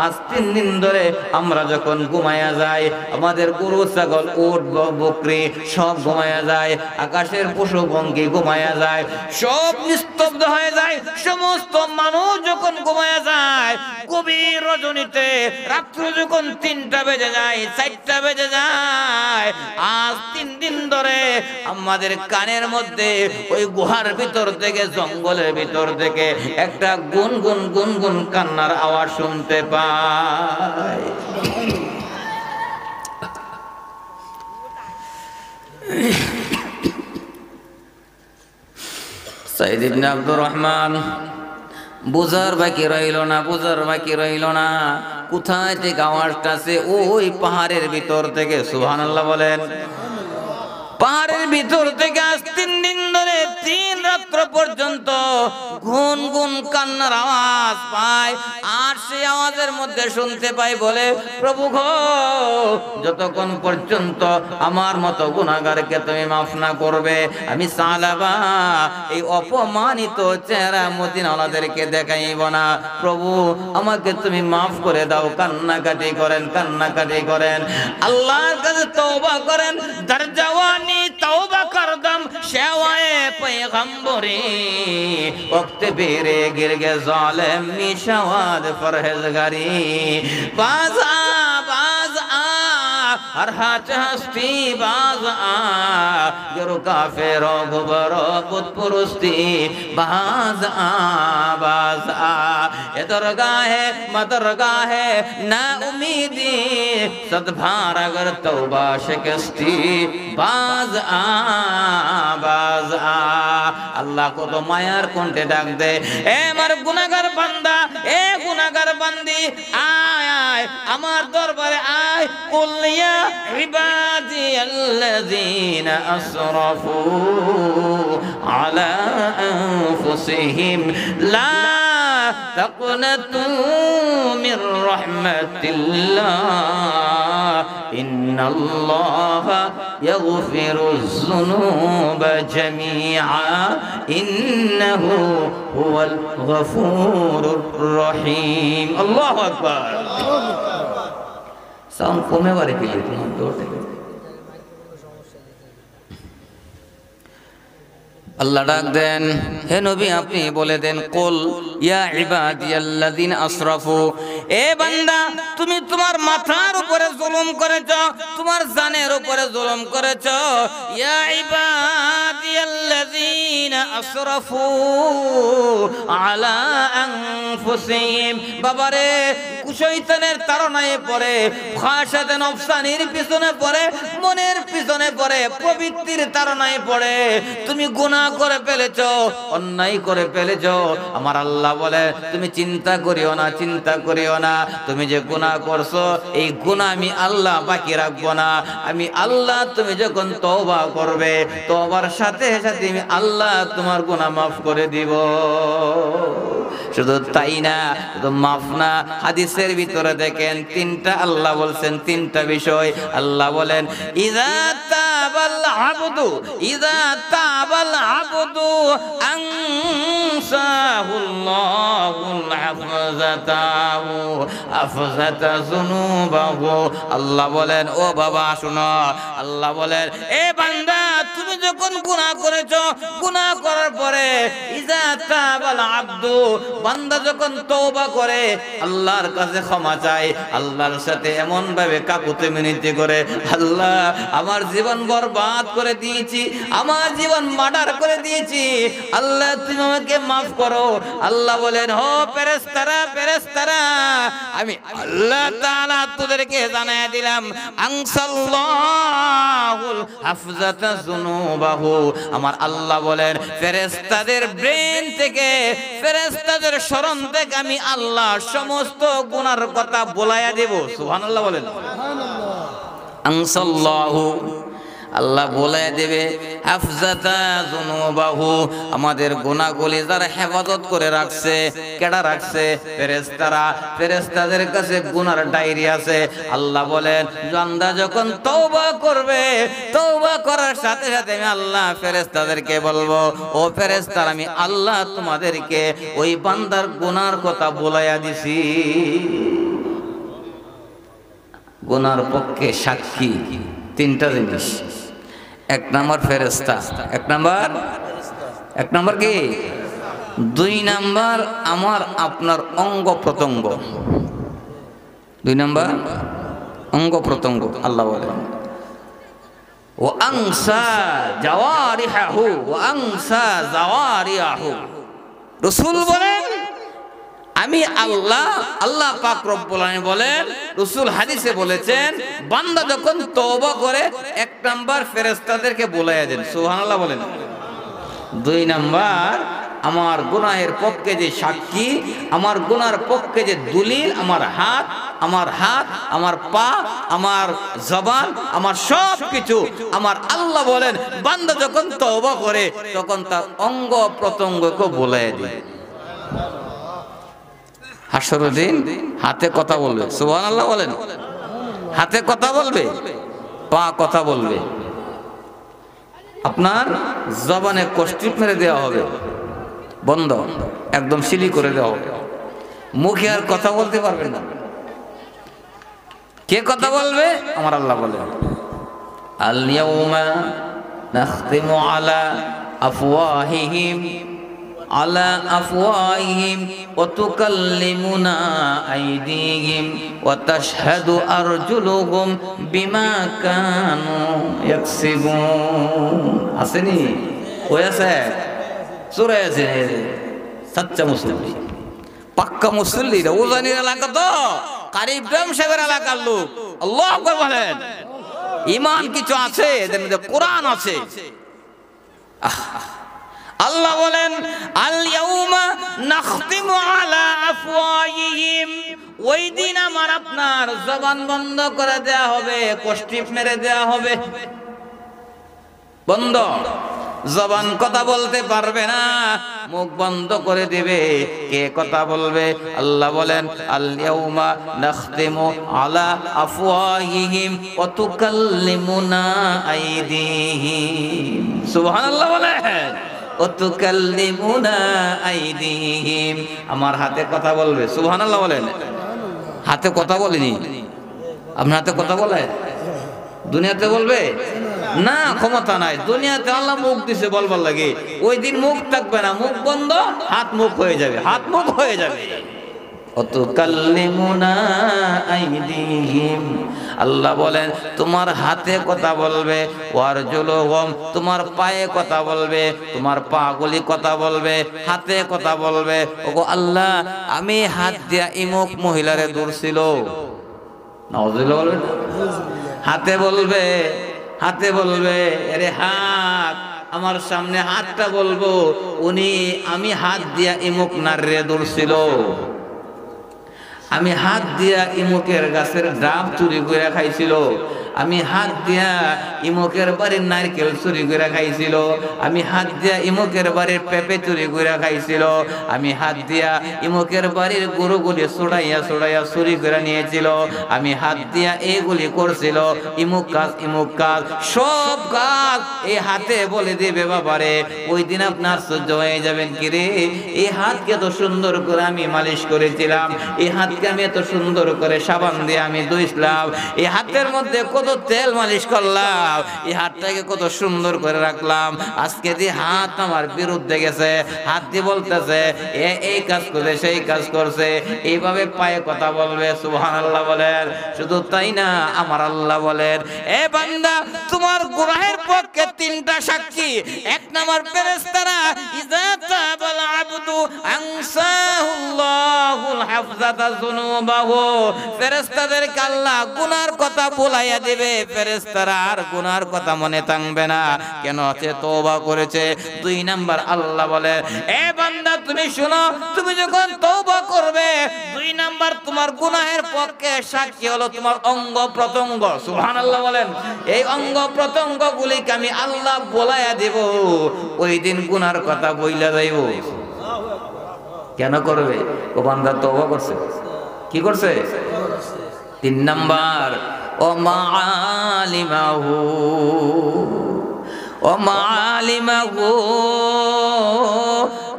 আজ 3 দিন ধরে আমরা যখন ঘুমায়া যাই, আমাদের গরু ছাগল উট বকরি সব ঘুমায়া যায়, আকাশের পশু পঙ্খী ঘুমায়া যায়, সব নিস্তব্ধ হয়ে যায়। সমস্ত মানুষ যখন ঘুমায়া যায়, গভীর রজনীতে রাত্র যখন 3টা বেজে যায়, 4টা বেজে যায়, আজ 3 দিন ধরে আমাদের কানের মধ্যে ওই গুহার ভিতর থেকে, জঙ্গলের ভিতর থেকে একটা গুনগুন গুনগুন কান্নার আওয়াজ শুনতে পাই। সাইদ ইবনে আব্দুর রহমান বুঝার বাকি রইল না, বুঝার বাকি রইল না, কোথায় থেকে আওয়াজটা আছে? ওই পাহাড়ের ভিতর থেকে। সুবহানাল্লাহ বলেন। পাহাড়ের ভিতর থেকে আজ 3 দিন ধরে 3 রাত্র পর্যন্ত গুন গুন কান্নার আওয়াজ পায়। আর সেই আওয়াজের মধ্যে শুনতে পাই বলে, প্রভু গো, যতক্ষণ পর্যন্ত আমার মতো গুনাহগারকে তুমি মাফ না করবে, আমি সালাবা এই অপমানিত চেহারা মদিনাওয়ালাদেরকে দেখাইব না। প্রভু আমাকে তুমি মাফ করে দাও। কান্নাকাটি করেন, কান্নাকাটি করেন, আল্লাহর কাছে তওবা করেন। দরজাওয়ানি तौबा करदम शेवाए पैगंबरी वक्त बेरे गिर गे जालिम निशावाद फरहेजगारी बाज आ हर हाथ हस्ती बाज आ गरु काफिरो गुबरो बुत पुरुस्ती बाज आ ये दरगाह है मदरगाह है ना उम्मीदी सदभार अगर तौबा शिकस्ती बाज आ अल्लाह को तो मायार कोंटे डाक दे। ए मार गुनाहगार बंदा, ए गुनाहगार बंदी, आय आय अमार दरबारे आय। कुल या इबादी अल्लज़ीना असरफू अला अनफुसिहिम ला तक़नतू मिन रहमतिल्लाह इन्नल्लाह यग़फिरुज़्ज़ुनूब जमीआ इन्नहु हुवल गफूरुर रहीम। अल्लाहु अकबर। साउंड कमे बारे के लिए तुम दो अल्लाह डाक देन, हे नबी আপনি বলে দেন, কুল ইয়া ইবাদিয়াল্লাযিনা আসরাফু, এ বান্দা তুমি তোমার মাথার উপরে জুলুম করেছো, তোমার জানের উপরে জুলুম করেছো। ইয়া ইবাদিয়াল্লাযিনা আসরাফু আলা আনফুসিহিম, বাবারে শয়তানের তাড়নায় পড়ে, খাশাতে নফসানির পিছনে পড়ে, মনের পিছনে পড়ে, প্রবৃত্তির তাড়নায় পড়ে তুমি গুনাহ করে ফেলেছো, অন্যায় করে ফেলেছো। আমার আল্লাহ বলে তুমি চিন্তা করিও না, চিন্তা করিও না, তুমি যে গুনাহ করছো এই গুনাহ আমি আল্লাহ বাকি রাখবো না। আমি আল্লাহ তুমি যখন তওবা করবে, তওবার সাথে সাথে আমি আল্লাহ তোমার গুনাহ মাফ করে দিব। শুধু তাই না, শুধু মাফ না, হাদিসের ভিতরে দেখেন 3টা আল্লাহ বলছেন, 3টা বিষয় আল্লাহ বলেন, ইযা তাবাল আবদু, ইযা তাবাল আবদু আনসাহুল্লাহুল আফজাতাহু আফজাতা যুনুবাহু। আল্লাহ বলেন, ও বাবা শুনো, আল্লাহ বলেন, এ বান্দা তুমি যখন গুনাহ করেছো, গুনাহ করার পরে ইযা তাবাল আবদু, বান্দা যখন তওবা করে, আল্লাহর কাছে ক্ষমা চায়, আল্লাহর সাথে এমন ভাবে কাকুতি মিনতি করে, আল্লাহ আমার জীবন বরবাদ করে দিয়েছি, আমার জীবন মার্ডার করে দিয়েছি, আল্লাহ তুমি আমাকে মাফ করো। আল্লাহ বলেন, হো ফেরেশতারা, ফেরেশতারা আমি আল্লাহ তাআলা তোদেরকে জানায় দিলাম, আনসাল্লাহুল হাফজাতা যুনুব যুনুবাহু আমার আল্লাহ বলেন ফেরেশতাদের ব্রেন থেকে ফেরেশতাদের স্মরণ থেকে আমি আল্লাহ সমস্ত গুনার কথা বলায়া দেব সুবহানাল্লাহ বলেন আনসাল্লাহু আল্লাহ বলে দেবে হাফজাতা যুনুবাহু আমাদের গুনাহগুলি যারা হেফাজত করে রাখছে কেডা রাখছে ফেরেশতারা ফেরেশতাদের কাছে গুনার ডায়েরি আছে আল্লাহ বলেন বান্দা যখন তওবা করবে তওবা করার সাথে সাথে আমি আল্লাহ ফেরেশতাদেরকে বলবো ও ফেরেশতারা আমি আল্লাহ তোমাদেরকে ওই বান্দার গুনার কথা বলাইয়া দিছি গুনার পক্ষে সাক্ষী তিনটা জিনিস এক নাম্বার ফেরেশতা এক নাম্বার কি দুই নাম্বার আমার আপনার অঙ্গ প্রত্যঙ্গ দুই নাম্বার অঙ্গ প্রত্যঙ্গ আল্লাহ বলেন ও আনসা জাওয়ারিহু ও আনসা জাওয়ারিহু রাসূল বলেন আমি আল্লাহ পাক রব্বুল আলামিন বলেন রাসূল হাদিসে বলেছেন বান্দা যখন তওবা করে এক নাম্বার ফেরেশতাদেরকে বলাইয়া দেন সুবহানাল্লাহ বলেন দুই নাম্বার আমার গুনাহের পক্ষে যে সাক্ষী আমার গুনার পক্ষে যে দলিল আমার হাত আমার পা আমার জবান আমার সব কিছু আমার আল্লাহ বলেন বান্দা যখন তওবা করে তখন তার অঙ্গ প্রত্যঙ্গকে বলাইয়া দেয় হাসরের দিন হাতে কথা বলবে সুবহানাল্লাহ বলেন হাতে কথা বলবে পা কথা বলবে আপনার জবানে কষ্টিপ মেরে দেওয়া হবে বন্ধ একদম সিলি করে দেওয়া হবে মুখে আর কথা বলতে পারবেন না কে কথা বলবে আমার আল্লাহ বলেন আল ইয়াউমা নাখতিমু আলা আফওয়াহিহিম على أفواههم وتكلمنا أيديهم وتشهد أرجلهم بما كانوا يكسبون আসেনি ওই আছে সূরা আছে সচ্চা মুসলিম পাক্কা মুসল্লিরা উজানির এলাকা তো কারি ইব্রাহিম সাহেবের এলাকার লোক আল্লাহু আকবার বলেন ঈমান কিছু আছে এদের মধ্যে কোরআন আছে আল্লাহ বলেন আল ইয়াউমা নাখতিমু আলা আফওয়াহিহিম ওই দিন আমার আপনার জবান বন্ধ করে দেয়া হবে কষ্টিপ মেরে দেয়া হবে বন্ধ জবান কথা বলতে পারবে না মুখ বন্ধ করে দিবে কে কথা বলবে আল্লাহ বলেন আল ইয়াউমা নাখতিমু আলা আফওয়াহিহিম ওয়া তুকাল্লিমুনা আইদিহিম সুবহানাল্লাহ বলেন ওতুকাল্লিমুনা আইদিহিম আমার হাতে কথা বলবে সুবহানাল্লাহ বলেন হাতে কথা বলেনি আপনার হাতে কথা বলে দুনিয়াতে বলবে না ক্ষমতা নাই দুনিয়াতে আল্লাহ মুখ দিছে বলবার লাগে ওই দিন মুখ থাকবে না মুখ বন্ধ হাত মুখ হয়ে যাবে ওতুকাল্লিমুনা আইদিহিম আল্লাহ বলেন তোমার হাতে কথা বলবে ওয়ারজুলুহুম তোমার পায়ে কথা বলবে তোমার পাগুলি কথা বলবে হাতে কথা বলবে ওগো আল্লাহ আমি হাত দিয়া ইমুক মহিলারে দূরছিল নাউজুবিল্লাহ বলবেন হাতে বলবে আরে হাত আমার সামনে হাতটা বলবো আমি হাত দিয়া ইমুক নারীরে দূরছিল আমি হাত দিয়া ইমুকের গাছের ডাব চুরি করে খাইছিল আমি হাত দিয়া ইমুকের বাড়ির নারকেল চুরি করে খাইছিল আমি হাত দিয়া ইমুকের বাড়ির পেঁপে চুরি করে খাইছিল আমি হাত দিয়া ইমুকের বাড়ির গরুগুলি ছড়াইয়া চুরি করে নিয়েছিল আমি হাত দিয়া এইগুলি করছিল ইমুক কাজ সব কাজ এই হাতে বলে দিবে বাবারে ওই দিন আপনার সহ্য হয়ে যাবেন কি রে এই হাতকে তো সুন্দর করে আমি মালিশ করেছিলাম এই হাতকে আমি এত সুন্দর করে সাবান দিয়ে আমি ধুইছিলাম এই হাতের মধ্যে কত তেল মালিশ করলাম এই হাতটাকে কত সুন্দর করে রাখলাম আজকে যে হাত আমার বিরুদ্ধে গেছে হাত দিয়ে বলতেছে এই কাজ করছে সেই কাজ করছে এইভাবে পায়ে কথা বলবে সুবহানাল্লাহ বলেন শুধু তাই না আমার আল্লাহ বলেন এ বান্দা তোমার গুনাহের পক্ষে তিনটা সাক্ষী এক নাম্বার ফেরেশতারা ইযা তাবাল আবদু আনসাহুল্লাহুল হাফজাতা যুনুবাহু ফেরেশতাদেরকে আল্লাহ গুনার কথা বলাইয়া দেবে, ফেরেশতারা আর গুনার কথা মনে থাকবে না। কেন? সে তওবা করেছে। 2 নাম্বার আল্লাহ বলে, এ বান্দা তুমি শোনো, তুমি যখন তওবা করবে 2 নাম্বার তোমার গুনাহের পক্ষে সাক্ষী হলো তোমার অঙ্গ প্রত্যঙ্গ। সুবহানাল্লাহ বলেন। এই অঙ্গ প্রত্যঙ্গ গুলিকে আমি আল্লাহ বলায়া দেব, ওই দিন গুনার কথা বইলা যাইব। কেন করবে? ও বান্দা তওবা করছে। কি করছে? 3 নাম্বার ও মাআলিমাহু, ও মাআলিমাহু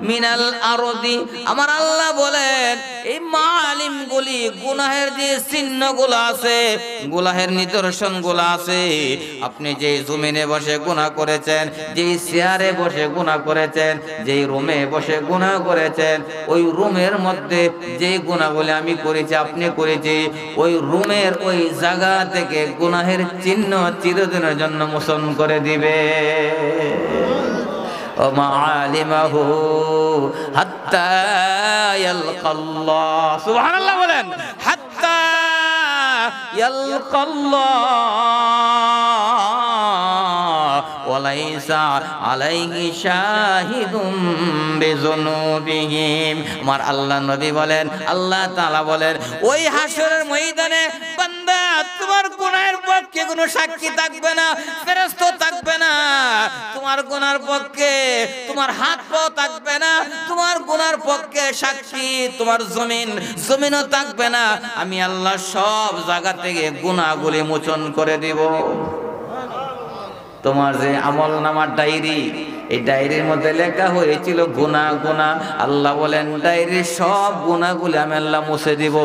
মিনাল আরদি। আমার আল্লাহ বলেন এই মালিম গুলি, গুনাহের যে চিহ্নগুলো আছে, গুনাহের নিদর্শনগুলো আছে, আপনি যে জমিনে বসে গুনাহ করেছেন, যেই চেয়ারে বসে গুনাহ করেছেন, যেই রুমে বসে গুনাহ করেছেন, ওই রুমের মধ্যে যে গুনাহগুলি আমি করেছি, আপনি করেছি, ওই রুমের ওই জায়গা থেকে গুনাহের চিহ্ন চিরদিনের জন্য মোচন করে দিবে। ومعالمه حتى يلقى الله। সুবহানাল্লাহ বলেন। حتى يلقى الله وليس عليه شاهد بذنوبهم। আমার আল্লাহ নবী বলেন, আল্লাহ তাআলা বলেন, ওই হাসরের ময়দানে বান্দা তোমার গুনাহের পক্ষে কোনো সাক্ষী থাকবে না, ফেরেশতা থাকবে না, তোমার গুনার পক্ষে তোমার হাত পাও থাকবে না, তোমার গুনার পক্ষে সাক্ষী তোমার জমিনও থাকবে না। আমি আল্লাহ সব জায়গা থেকে গুনাহগুলি মোচন করে দেব। তোমার যে আমল নামার ডায়েরি, এই ডায়েরির মধ্যে লেখা হয়েছিল গুনাহ গুনাহ, আল্লাহ বলেন ডায়েরির সব গুনাহগুলি আমি আল্লাহ মুছে দিব।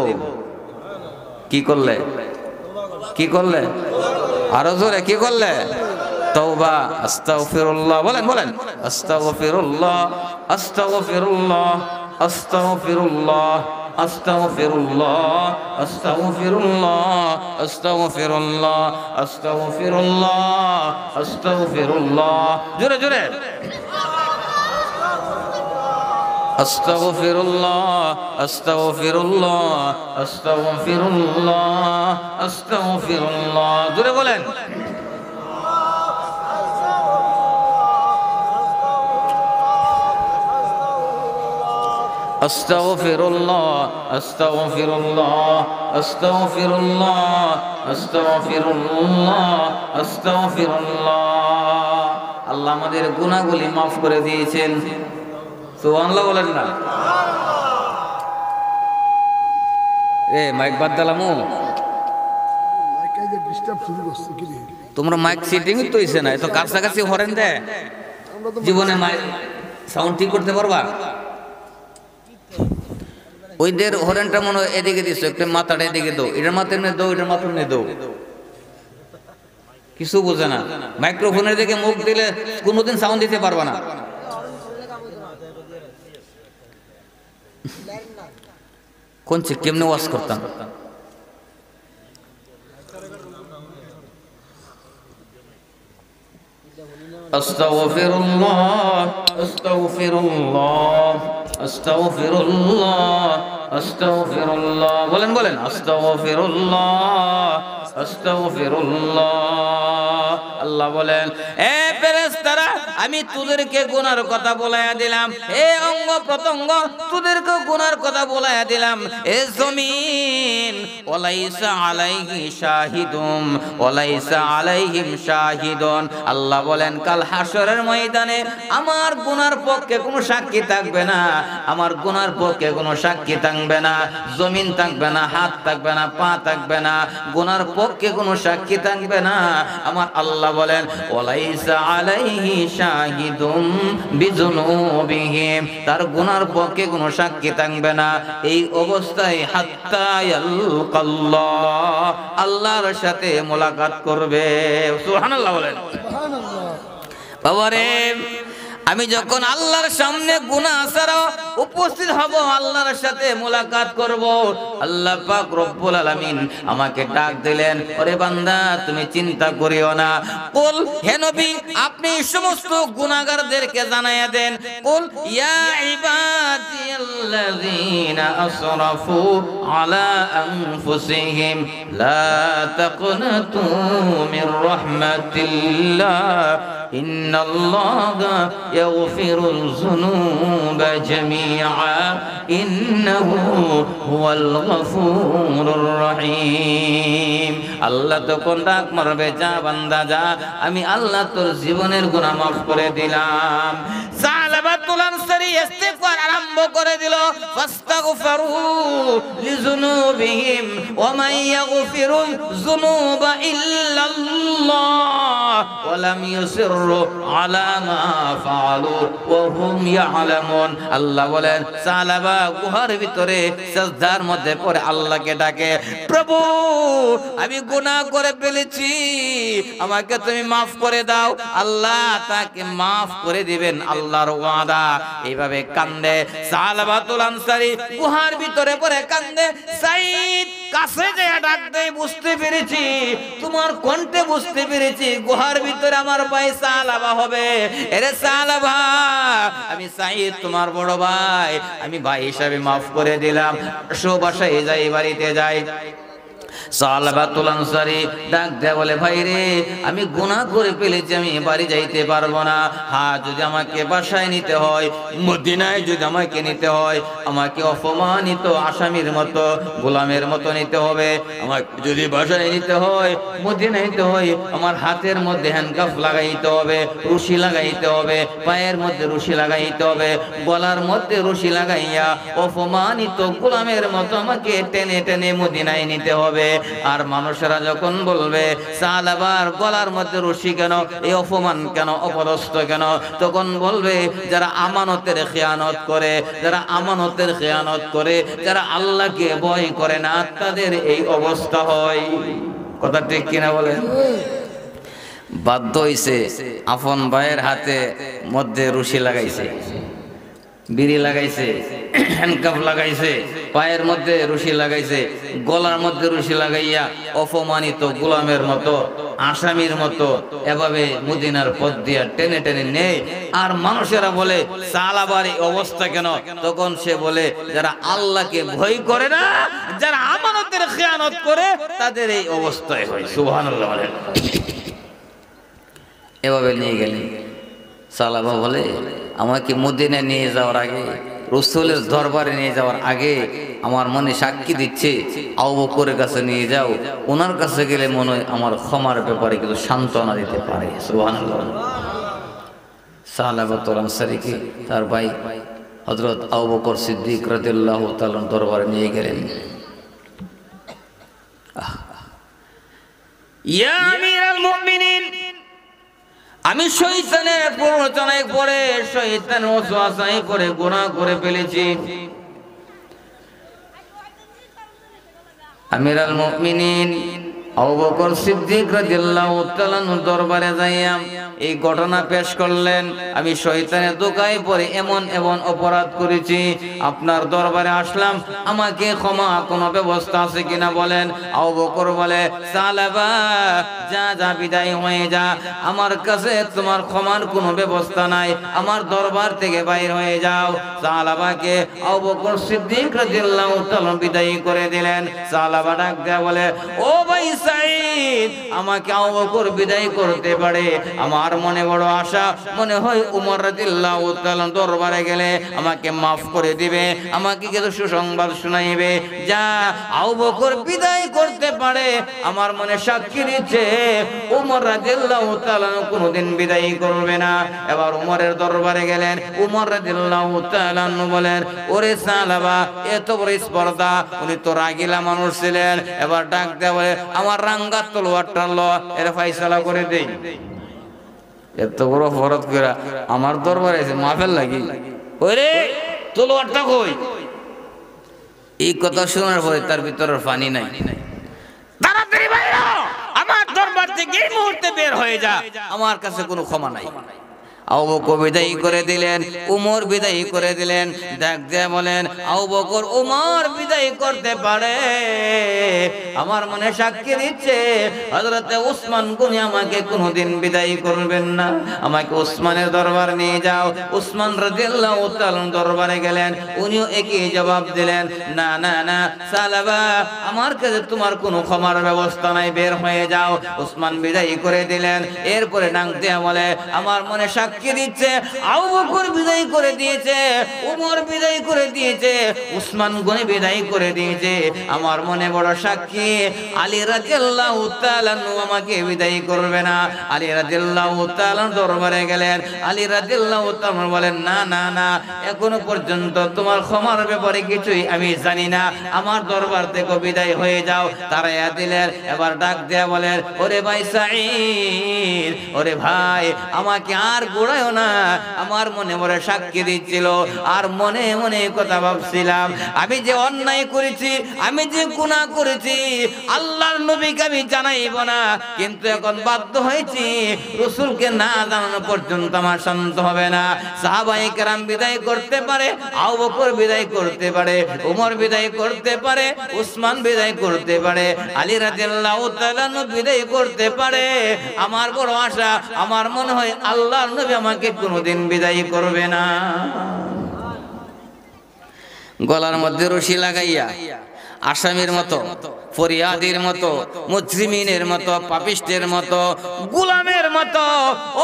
কি করলে? কি করলে? আরো জোরে কি করলে? তওবা। আস্তাগফিরুল্লাহ বলেন, বলেন আস্তাগফিরুল্লাহ, আস্তাগফিরুল্লাহ, আস্তাগফিরুল্লাহ, আস্তাগফিরুল্লাহ, আস্তাগফিরুল্লাহ, আস্তাগফিরুল্লাহ, আস্তাগফিরুল্লাহ, আস্তাগফিরুল্লাহ। জোরে জোরে আস্তাগফিরুল্লাহ, আস্তাগফিরুল্লাহ, আস্তাগফিরুল্লাহ, আস্তাগফিরুল্লাহ। জোরে বলেন। আস্তাগফিরুল্লাহ, আস্তাগফিরুল্লাহ, আস্তাগফিরুল্লাহ, আস্তাগফিরুল্লাহ, আস্তাগফিরুল্লাহ। আল্লাহ আমাদের গুনাহগুলি মাফ করে দিয়েছেন। সুবহানাল্লাহ বলেন না। এ মাইক বাদ দিলামু, তোমরা মাইক সেটিং তো হইছে না, এত কাছাকাছি হরেন দে। জীবনে মাইক সাউন্ড ঠিক করতে পারবা? ওইদের হরেনটা মনে হয় এদিকে দিছো, একটা মাথাটা এদিকে দাও, এটার মাথায় এমনি দাও, এটার মাথায় এমনি দাও, কিছু বোঝে না। মাইক্রোফোনের দিকে মুখ দিলে কোনোদিন সাউন্ড দিতে পারবা না। কোন চেক কেমনে ওয়াজ করতাম? আস্তাগফিরুল্লাহ, আস্তাগফিরুল্লাহ, আস্তাগফিরুল্লাহ, আস্তাগফিরুল্লাহ। বলেন বলেন আস্তাগফিরুল্লাহ, আস্তাগফিরুল্লাহ। আল্লাহ বলেন, এ ফেরেশতারা আমি তোদেরকে গুনার কথা বলাইয়া দিলাম, এ অঙ্গ প্রত্যঙ্গ তোদেরকে গুনার কথা বলাইয়া দিলাম। এ জমিন ওয়ালাইসা আলাইহি শাহিদুম ওয়ালাইসা আলাইহিম শাহিদুন। আল্লাহ বলেন কাল হাসরের ময়দানে আমার গুনার পক্ষে কোনো সাক্ষী থাকবে না, আমার গুনার পক্ষে কোনো সাক্ষী থাকবে না, জমিন থাকবে না, হাত থাকবে না, পা থাকবে না, গুনার পক্ষে কোনো সাক্ষী থাকবে না। আমার আল্লাহ বলেন ওয়ালাইসা আলাইহি শাহিদুম বিজুনুবিহিম, তার গুনার পক্ষে কোনো সাক্ষী থাকবে না। এই অবস্থায় হাত্তা ইয়ালকাল্লাহ, আল্লাহর সাথে মোলাকাত করবে। সুবহানাল্লাহ বলেন। সুবহানাল্লাহ। বাবারে আমি যখন আল্লাহর সামনে গুনাহ ছাড়া উপস্থিত হব, আল্লাহর সাথে মোলাকাত করব। আল্লাহ পাক রব্বুল আলামিন আমাকে ডাক দিলেন, ওরে বান্দা তুমি চিন্তা করিও না। কুল, হে নবী আপনি সমস্ত গুনাহগারদেরকে জানায়া দেন, কুল ইয়া ইবাদিয়াল্লাযীনা আসরাফু আলা আনফুসিহিম লা তাকনাতু মির রাহমাতিল্লাহ ইন্নাল্লাহা ইয়াগফিরুল যুনুবা জামিআ ইন্নাহু হুয়াল গফুরুর রহিম। আল্লাহ তখন ডাক মারবে, যা বান্দা যা, আমি আল্লাহ তোর জীবনের গুনাহ মাফ করে দিলাম। সালাবাতুল আনসারী ইস্তিগফার আরম্ভ করে দিল, ফাস্তাগফিরু লিযুনুবিহিম ওয়া মান ইয়াগফিরুল যুনুবা ইল্লাল্লাহ ওয়া লাম ইউসিররু আলা মা ফাআলু ওয়া হুম ইয়ালামুন। আল্লাহ বলেন সালাবা গুহার ভিতরে সিজদার মধ্যে পড়ে আল্লাহকে ডাকে, প্রভু আমি গুনাহ করে ফেলেছি, আমাকে তুমি মাফ করে দাও। আল্লাহ তাকে মাফ করে দিবেন, আল্লাহর ওয়াদা। এইভাবে কান্দে সালাবাতুল আনসারী, গুহার ভিতরে পড়ে কান্দে। সাইদ কাছে যায় ডাক দেয়, বুঝতে পেরেছি তোমার কণ্ঠে, বুঝতে পেরেছি গুহার ভিতরে আমার ভাই সালাবা হবে। এরে সালাবা, আমি সাইদ তোমার বড় ভাই, আমি ভাই হিসাবে মাফ করে দিলাম, সব বাসায় যাই, বাড়িতে যাই। সালাবাতুল আনসারী ডাক দেয়া বলে, ভাই রে আমি গুনাহ করে ফেলেছি, আমি বাড়ি যাইতে পারবো না। হ্যাঁ, যদি আমাকে বাসায় নিতে হয়, মদিনায় যদি আমাকে নিতে হয়, আমাকে অপমানিত আসামির মতো, গোলামের মতো নিতে হবে। আমাকে যদি বাসায় নিতে হয়, মদিনায় নিতে হয়, আমার হাতের মধ্যে হ্যান্ডকাফ লাগাইতে হবে, রশি লাগাইতে হবে, পায়ের মধ্যে রশি লাগাইতে হবে, গলার মধ্যে রশি লাগাইয়া অপমানিত গোলামের মতো আমাকে টেনে টেনে মদিনায় নিতে হবে। আর মানুষেরা যখন বলবে সালাবার গলার মধ্যে রশি কেন, এই অপমান কেন, অপদস্থ কেন, তখন বলবে যারা আমানতের খেয়ানত করে, যারা আমানতের খেয়ানত করে, যারা আল্লাহকে ভয় করে না, তাদের এই অবস্থা হয়। কথা ঠিক কিনা বলে? বাধ্য হইছে, আপন ভাইয়ের হাতে মধ্যে রশি লাগাইছে, বিড়ি লাগাইছে, হ্যান্ডকাফ লাগাইছে, পায়ের মধ্যে রশি লাগাইছে, গলার মধ্যে রশি লাগাইয়া অপমানিত গোলামের মতো, আসামির মতো এভাবে মদিনার পথ দিয়া টেনে টেনে নেয়। আর মানুষেরা বলে সালাবার এই অবস্থা কেন? তখন সে বলে যারা আল্লাহকে ভয় করে না, যারা আমানতের খেয়ানত করে, তাদের এই অবস্থায় হয়। সুবহানাল্লাহ বলেন। এভাবে নিয়ে গেলেন। সালাবা বলে, আমাকে মদিনায় নিয়ে যাওয়ার আগে, রাসূলের দরবারে নিয়ে যাওয়ার আগে আমার মনে সাক্ষী দিচ্ছে আবু বকরের কাছে নিয়ে যাও, ওনার কাছে গেলে মনে হয় আমার ক্ষমার ব্যাপারে কিছু সান্ত্বনা দিতে পারে। সুবহানাল্লাহ। সালাবাতুল আনসারীকে তার ভাই হযরত আবু বকর সিদ্দিক রাদিয়াল্লাহু তাআলা দরবারে নিয়ে গেলেন। ইয়া আমিরুল মুমিনিন, আমি শয়তানের প্ররোচনায় পড়ে, শয়তানের ওয়াসওয়াসায় পড়ে গুনাহ করে ফেলেছি। আমিরুল মুমিনিন আবু বকর সিদ্দিক রাদিয়াল্লাহু তাআলা দরবারে যাইয়া এই ঘটনা পেশ করলেন, আমি শয়তানের ধোঁকায় পড়ে এমন এমন অপরাধ করেছি, আপনার দরবারে আসলাম, আমাকে ক্ষমা কোনো ব্যবস্থা আছে কিনা বলেন। আবু বকর বলে, সালাবা যা যা, বিদায় হয়ে যা, আমার কাছে তোমার ক্ষমার কোনো ব্যবস্থা নাই, আমার দরবার থেকে বাইর হয়ে যাও। সালাবাকে আবু বকর সিদ্দিক রাদিয়াল্লাহু তাআলা বিদায় করে দিলেন। সালাবা ডাক দেয়া বলে, ও ভাই সাইদ, আমাকে আবু বকর বিদায় করতে পারে, আমার মনে বড় আশা, মনে হয় উমর রাদিয়াল্লাহু তাআলা দরবারে গেলে আমাকে মাফ করে দিবে, আমাকে কিছু সুসংবাদ শোনাইবে। যা, আবু বকর বিদায় করতে পারে, আমার মনে সাক্ষী দিচ্ছে উমর রাদিয়াল্লাহু তাআলা কোনোদিন বিদায় করবে না। এবার উমরের দরবারে গেলেন। উমর রাদিয়াল্লাহু তাআলা বলেন, ওরে সালাবা, এত বড় স্পর্ধা, উনি তো রাগিলা মানুষ ছিলেন। এবার ডাক দেয়া বলে, আমার রাঙ্গা তলোয়ারটা ল, এর ফয়সালা করে দেই। এত বড় অপরাধ করে আমার দরবারে এসে মাফের লাগি, ওরে তলোয়ারটা কই? এই কথা শোনার পরে তার ভিতরের পানি নাই। তাড়াতাড়ি বাইরে আমার দরবার থেকে এই মুহূর্তে বের হয়ে যা, আমার কাছে কোনো ক্ষমা নাই। আবু বকর বিদায় করে দিলেন, উমর বিদায় করে দিলেন। ডাক দিয়ে বলেন, আবু বকর উমর বিদায় করতে পারে, আমার মনে সাক্ষী দিচ্ছে হযরতে উসমান গনি আমাকে কোনোদিন বিদায় করবেন না, আমাকে উসমানের দরবার নিয়ে যাও। উসমান রাদিয়াল্লাহু তাআলা দরবারে গেলেন, উনিও একই জবাব দিলেন, না না না সালাবা, আমার কাছে তোমার কোনো ক্ষমার ব্যবস্থা নাই, বের হয়ে যাও। উসমান বিদায় করে দিলেন। এরপরে ডাক দিয়ে বলে, আমার মনে সাক্ষী দিচ্ছে আবু বকর বিদায় করে দিয়েছে, উমর বিদায় করে দিয়েছে, উসমান গনি বিদায় করে দিয়েছে, আমার মনে বড় সাক্ষী আলী রাদিয়াল্লাহু তাআলা আমাকে বিদায় করবে না। আলী রাদিয়াল্লাহু তাআলা দরবারে গেলেন। আলী রাদিয়াল্লাহু তাআলা বলেন, না না না, এখনো পর্যন্ত তোমার ক্ষমার ব্যাপারে কিছুই আমি জানি না, আমার দরবার থেকে বিদায় হয়ে যাও। তারাইয়া দিলেন। এবার ডাক দেয়া বলেন, ওরে ভাই সাঈদ, ওরে ভাই আমাকে আর গোড়ায়ও না, আমার মনে মনে সাক্ষী দিচ্ছিল, আর মনে মনে কথা ভাবছিলাম, আমি যে অন্যায় করেছি, আমি যে গুনাহ করেছি, আল্লাহর নবীকে আমি জানাইব না, কিন্তু এখন বাধ্য হয়েছি, রাসূলকে না জানানো পর্যন্ত আমার শান্ত হবে না। সাহাবায়ে কেরাম বিদায় করতে পারে, আবু বকর বিদায় করতে পারে, উমর বিদায় করতে পারে, উসমান বিদায় করতে পারে, আলী রাদিয়াল্লাহু তাআলা বিদায় করতে পারে, আমার বড় আশা, আমার মনে হয় আল্লাহর নবী আমাকে কোনোদিন বিদায় করবে না। গলার মধ্যে রশি লাগাইয়া আসামির মতো, ফরিয়াদির মতো, মুজরিমিনের মতো, পাপিষ্টের মতো, গোলামের মতো,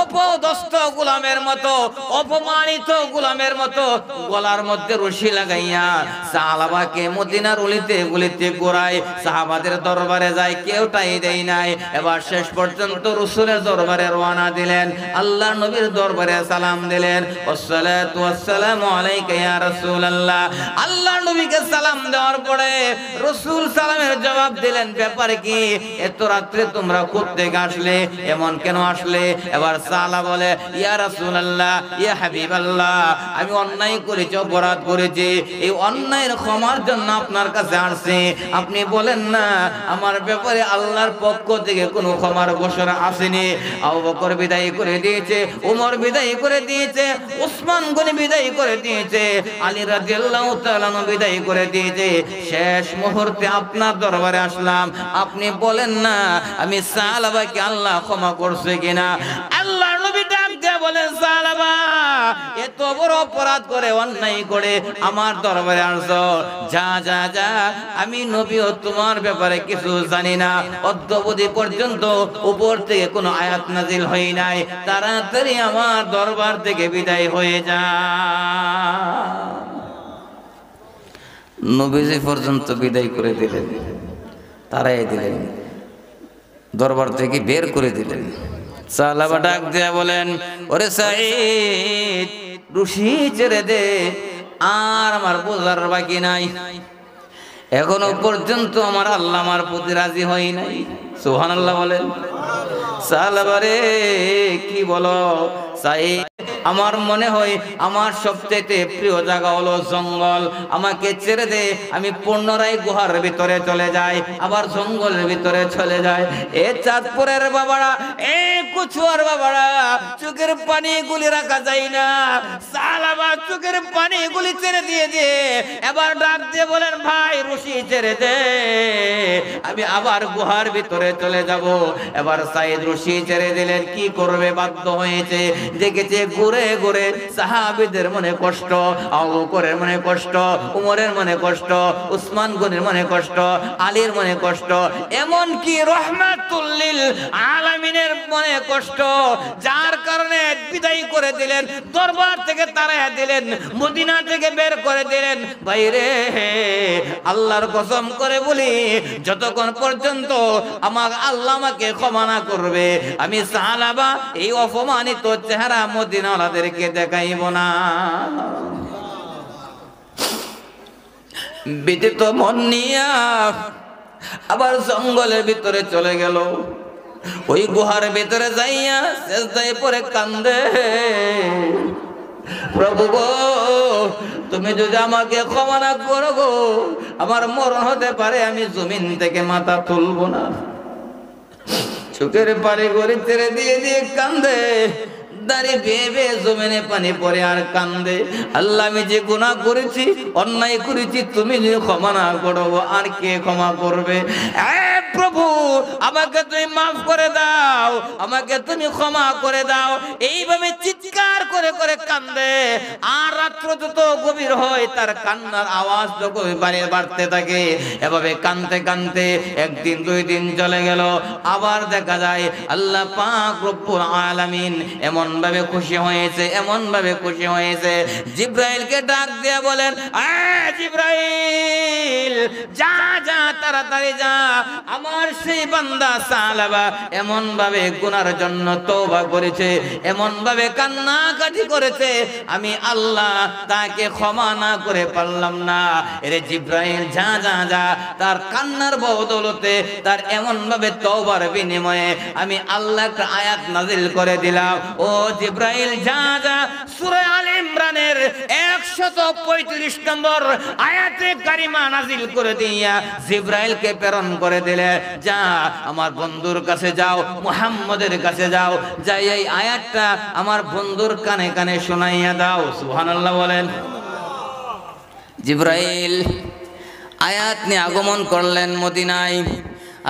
অপদস্থ গোলামের মতো, অপমানিত গোলামের মতো গলার মধ্যে রশি লাগাইয়া সাহাবাকে মদিনার অলিতে গলিতে ঘোরায়, সাহাবাদের দরবারে যায়, কেউ টাই দেয় নাই। এবার শেষ পর্যন্ত রাসূলের দরবারে রওনা দিলেন, আল্লাহর নবীর দরবারে সালাম দিলেন, আসসালাতু ওয়াসসালামু আলাইকা ইয়া রাসূলুল্লাহ। আল্লাহর নবীকে সালাম দেওয়ার পরে রাসূল সালামের জবাব দিলেন, ব্যাপারে কি, এত রাত্রে তোমরা কোথা থেকে আসলে, এমন কেন আসলে? এবার সালা বলে, ইয়া রাসূলুল্লাহ, ইয়া হাবিবাল্লাহ, আমি অন্যায় করেছি, অপরাধ করেছি, এই অন্যায়ের ক্ষমার জন্য আপনার কাছে আসছি, আপনি বলেন না আমার ব্যাপারে আল্লাহর পক্ষ থেকে কোনো ক্ষমার ঘোষণা আসেনি। আবু বকর বিদায় করে দিয়েছে, উমর বিদায় করে দিয়েছে, উসমান গনি বিদায় করে দিয়েছে, আলী রাদিয়াল্লাহু তাআলা বিদায় করে দিয়েছে, শেষ মুহূর্তে আপনার দরবারে আসলাম, আপনি বলেন না আমি সাহাবাকে আল্লাহ ক্ষমা করছে কিনা? আল্লাহর নবী ডাক দিয়ে বলেন, সাহাবা এত বড় অপরাধ করে, অন্যায় করে আমার দরবারে আসছো, যা যা যা, আমি নবীও তোমার ব্যাপারে কিছু জানি না, অদ্যাবধি পর্যন্ত উপর থেকে কোনো আয়াত নাজিল হয় নাই, তাড়াতাড়ি আমার দরবার থেকে বিদায় হয়ে যা। নবীজি পর্যন্ত বিদায় করে দিলেন, তারাই দিলেন, দরবার থেকে বের করে দিলেন। সাহাবা ডাক দিয়া বলেন, ওরে সাঈদ, রশি ছেড়ে দে, আর আমার বোঝার বাকি নাই, এখনো পর্যন্ত আমার আল্লাহ আমার প্রতি রাজি হয় নাই। সুবহানাল্লাহ বলেন। সাহাবা রে কি বলো সাঈদ, আমার মনে হয় আমার সবচেয়ে প্রিয় জায়গা হলো জঙ্গল, আমাকে ছেড়ে দে, আমি পুনরায় গুহার ভিতরে চলে যাই, আবার জঙ্গলের ভিতরে চলে যায়। এ চাঁদপুরের বাবারা, এ কুচুয়ার বাবারা, চোখের পানি গুলি রাখা যায় না, সাহাবা চোখের পানি গুলি ছেড়ে দিয়ে দিয়ে এবার ডাক দিয়ে বলেন, ভাই রশি ছেড়ে দে, আমি আবার গুহার ভিতরে চলে যাব। এবার সাঈদ রশি ছেড়ে দিলেন, কি করবে, বাধ্য হয়েছে। দেখেছে ঘুরে ঘুরে সাহাবীদের মনে কষ্ট, আবু বকরের মনে কষ্ট, উমরের মনে কষ্ট, উসমান গনির মনে কষ্ট, আলীর মনে কষ্ট, এমন কি রহমাতুল লিল আলামিনের মনে কষ্ট, যার কারণে বিদায় করে দিলেন, দরবার থেকে তাড়াইয়া দিলেন, মদিনা থেকে বের করে দিলেন। ভাইরে আল্লাহর কসম করে বলি, যতক্ষণ পর্যন্ত আল্লাহ আমাকে ক্ষমা না করবে, আমি সাহাবা এই অপমানিত চেহারা মদিনাওয়ালাদেরকে দেখাইব না। বিদিত মন নিয়া আবার জঙ্গলের ভিতরে চলে গেল, ওই গুহার ভিতরে যাইয়া সেজদায় পড়ে কান্দে, প্রভু গো, তুমি যদি আমাকে ক্ষমা না করো গো, আমার মরণ হতে পারে, আমি জমিন থেকে মাথা তুলব না। চোখের পানি করে ছেড়ে দিয়ে দিয়ে কান্দে, দাড়ি বেয়ে বেয়ে জমিনে পানি পড়ে আর কান্দে, আল্লাহ আমি যে গুনাহ করেছি, অন্যায় করেছি, তুমি যদি ক্ষমা না করো আর কে ক্ষমা করবে? প্রভু আমাকে তুমি মাফ করে দাও, আমাকে তুমি ক্ষমা করে দাও। এইভাবে চিৎকার করে করে কান্দে। আর রাত্র যত গভীর হয় তার কান্নার আওয়াজ যত বাড়তে থাকে। এভাবে কানতে কানতে একদিন দুই দিন চলে গেল। আবার দেখা যায় আল্লাহ পাক রব্বুল আলামিন এমন ভাবে খুশি হয়েছে, এমন ভাবে খুশি হয়েছে, জিব্রাইলকে ডাক দিয়ে বলেন, জিব্রাইল যা যা তাড়াতাড়ি যা, আমার সেই বান্দা সালাবা এমন ভাবে গুনার জন্য তওবা করেছে, এমন ভাবে কান্নাকাটি করেছে, আমি আল্লাহ তাকে ক্ষমা না করে পারলাম না। এরে জিব্রাইল যা যা যা, তার কান্নার বদৌলতে, তার এমন ভাবে তওবার বিনিময়ে আমি আল্লাহ একটা আয়াত নাজিল করে দিলাম। ও জিব্রাইল যা যা, সূরা আলে ইমরানের 135 নম্বর আয়াতে কারিমা নাজিল করে দিয়া জিব্রাইলকে প্রেরণ করে দিলে, যা আমার বন্ধুর কাছে যাও, মুহাম্মদের কাছে যাও, যাই এই আয়াতটা আমার বন্ধুর কানে কানে শোনাইয়া দাও। সুবহানাল্লাহ বলেন। জিব্রাইল আয়াত নিয়ে আগমন করলেন মদিনায়।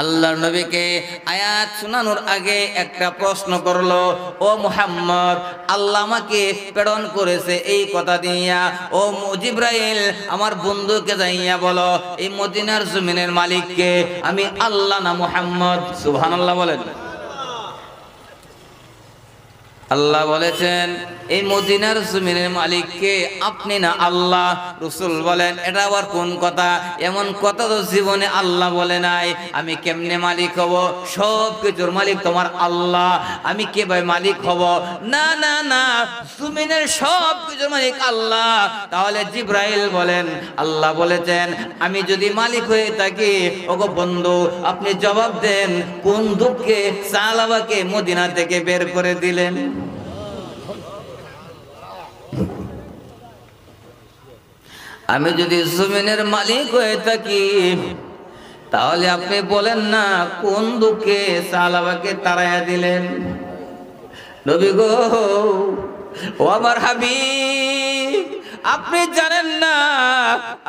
আল্লাহর নবীকে আয়াত শোনানোর আগে একটা প্রশ্ন করলো, ও মুহাম্মদ, আল্লাহ আমাকে প্রেরণ করেছে এই কথা দিয়া, ও জিব্রাইল আমার বন্ধুকে যাইয়া বলো এই মদিনার জমিনের মালিককে, আমি আল্লাহ না মুহাম্মদ। সুবহানাল্লাহ বলেন। আল্লাহ বলেছেন এই মদিনার জমিনের মালিককে আপনি না আল্লাহ। রাসূল বলেন এটা আবার কোন কথা? এমন কথা তো জীবনে আল্লাহ বলে নাই। আমি কেমনে মালিক হব? সব কিছুর মালিক তোমার আল্লাহ, আমি কিভাবে মালিক হব? না না না, জমিনের সব কিছুর মালিক আল্লাহ। তাহলে জিব্রাইল বলেন আল্লাহ বলেছেন আমি যদি মালিক হয়ে থাকি, ওগো বন্ধু আপনি জবাব দেন, কোন দুঃখে সালাবাকে মদিনা থেকে বের করে দিলেন? আমি যদি জমিনের মালিক হয়ে থাকি, তাহলে আপনি বলেন না কোন দুঃখে সালাবাকে তাড়াইয়া দিলেন? নবী গো, ও আমার হাবিব, আপনি জানেন না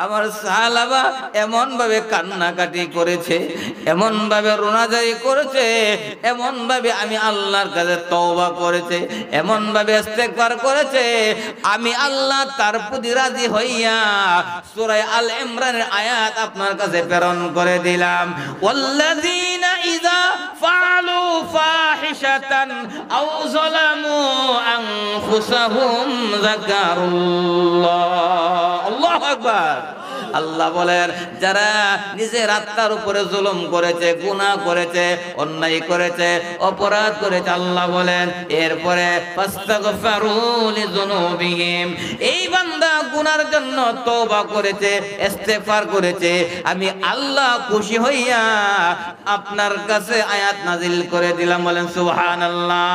আমার সাহাবা এমন ভাবে কান্নাকাটি করেছে, এমন ভাবে রোনাজারি করেছে, এমন ভাবে আমি আল্লাহর কাছে তওবা করেছে, এমন ভাবে ইস্তেগফার করেছে, আমি আল্লাহ তার প্রতি রাজি হইয়া সূরা আল ইমরানের আয়াত আপনার কাছে প্রেরণ করে দিলাম। ওয়াল্লাযীনা ইযা ফাআলু ফাহিশাতান আও যালামু আনফুসাহুম যাকারুল্লাহ। আল্লাহু আকবার। আল্লাহ বলেন যারা নিজের আত্মার উপরে জুলুম করেছে, গুনাহ করেছে, অন্যায় করেছে, অপরাধ করেছে, আল্লাহ বলেন এরপরে ফাস্তাগফিরু লিযুনুবিহিম, এই বান্দা গুনার জন্য তওবা করেছে, ইস্তেগফার করেছে, আমি আল্লাহ খুশি হইয়া আপনার কাছে আয়াত নাজিল করে দিলাম। বলেন সুবহানাল্লাহ।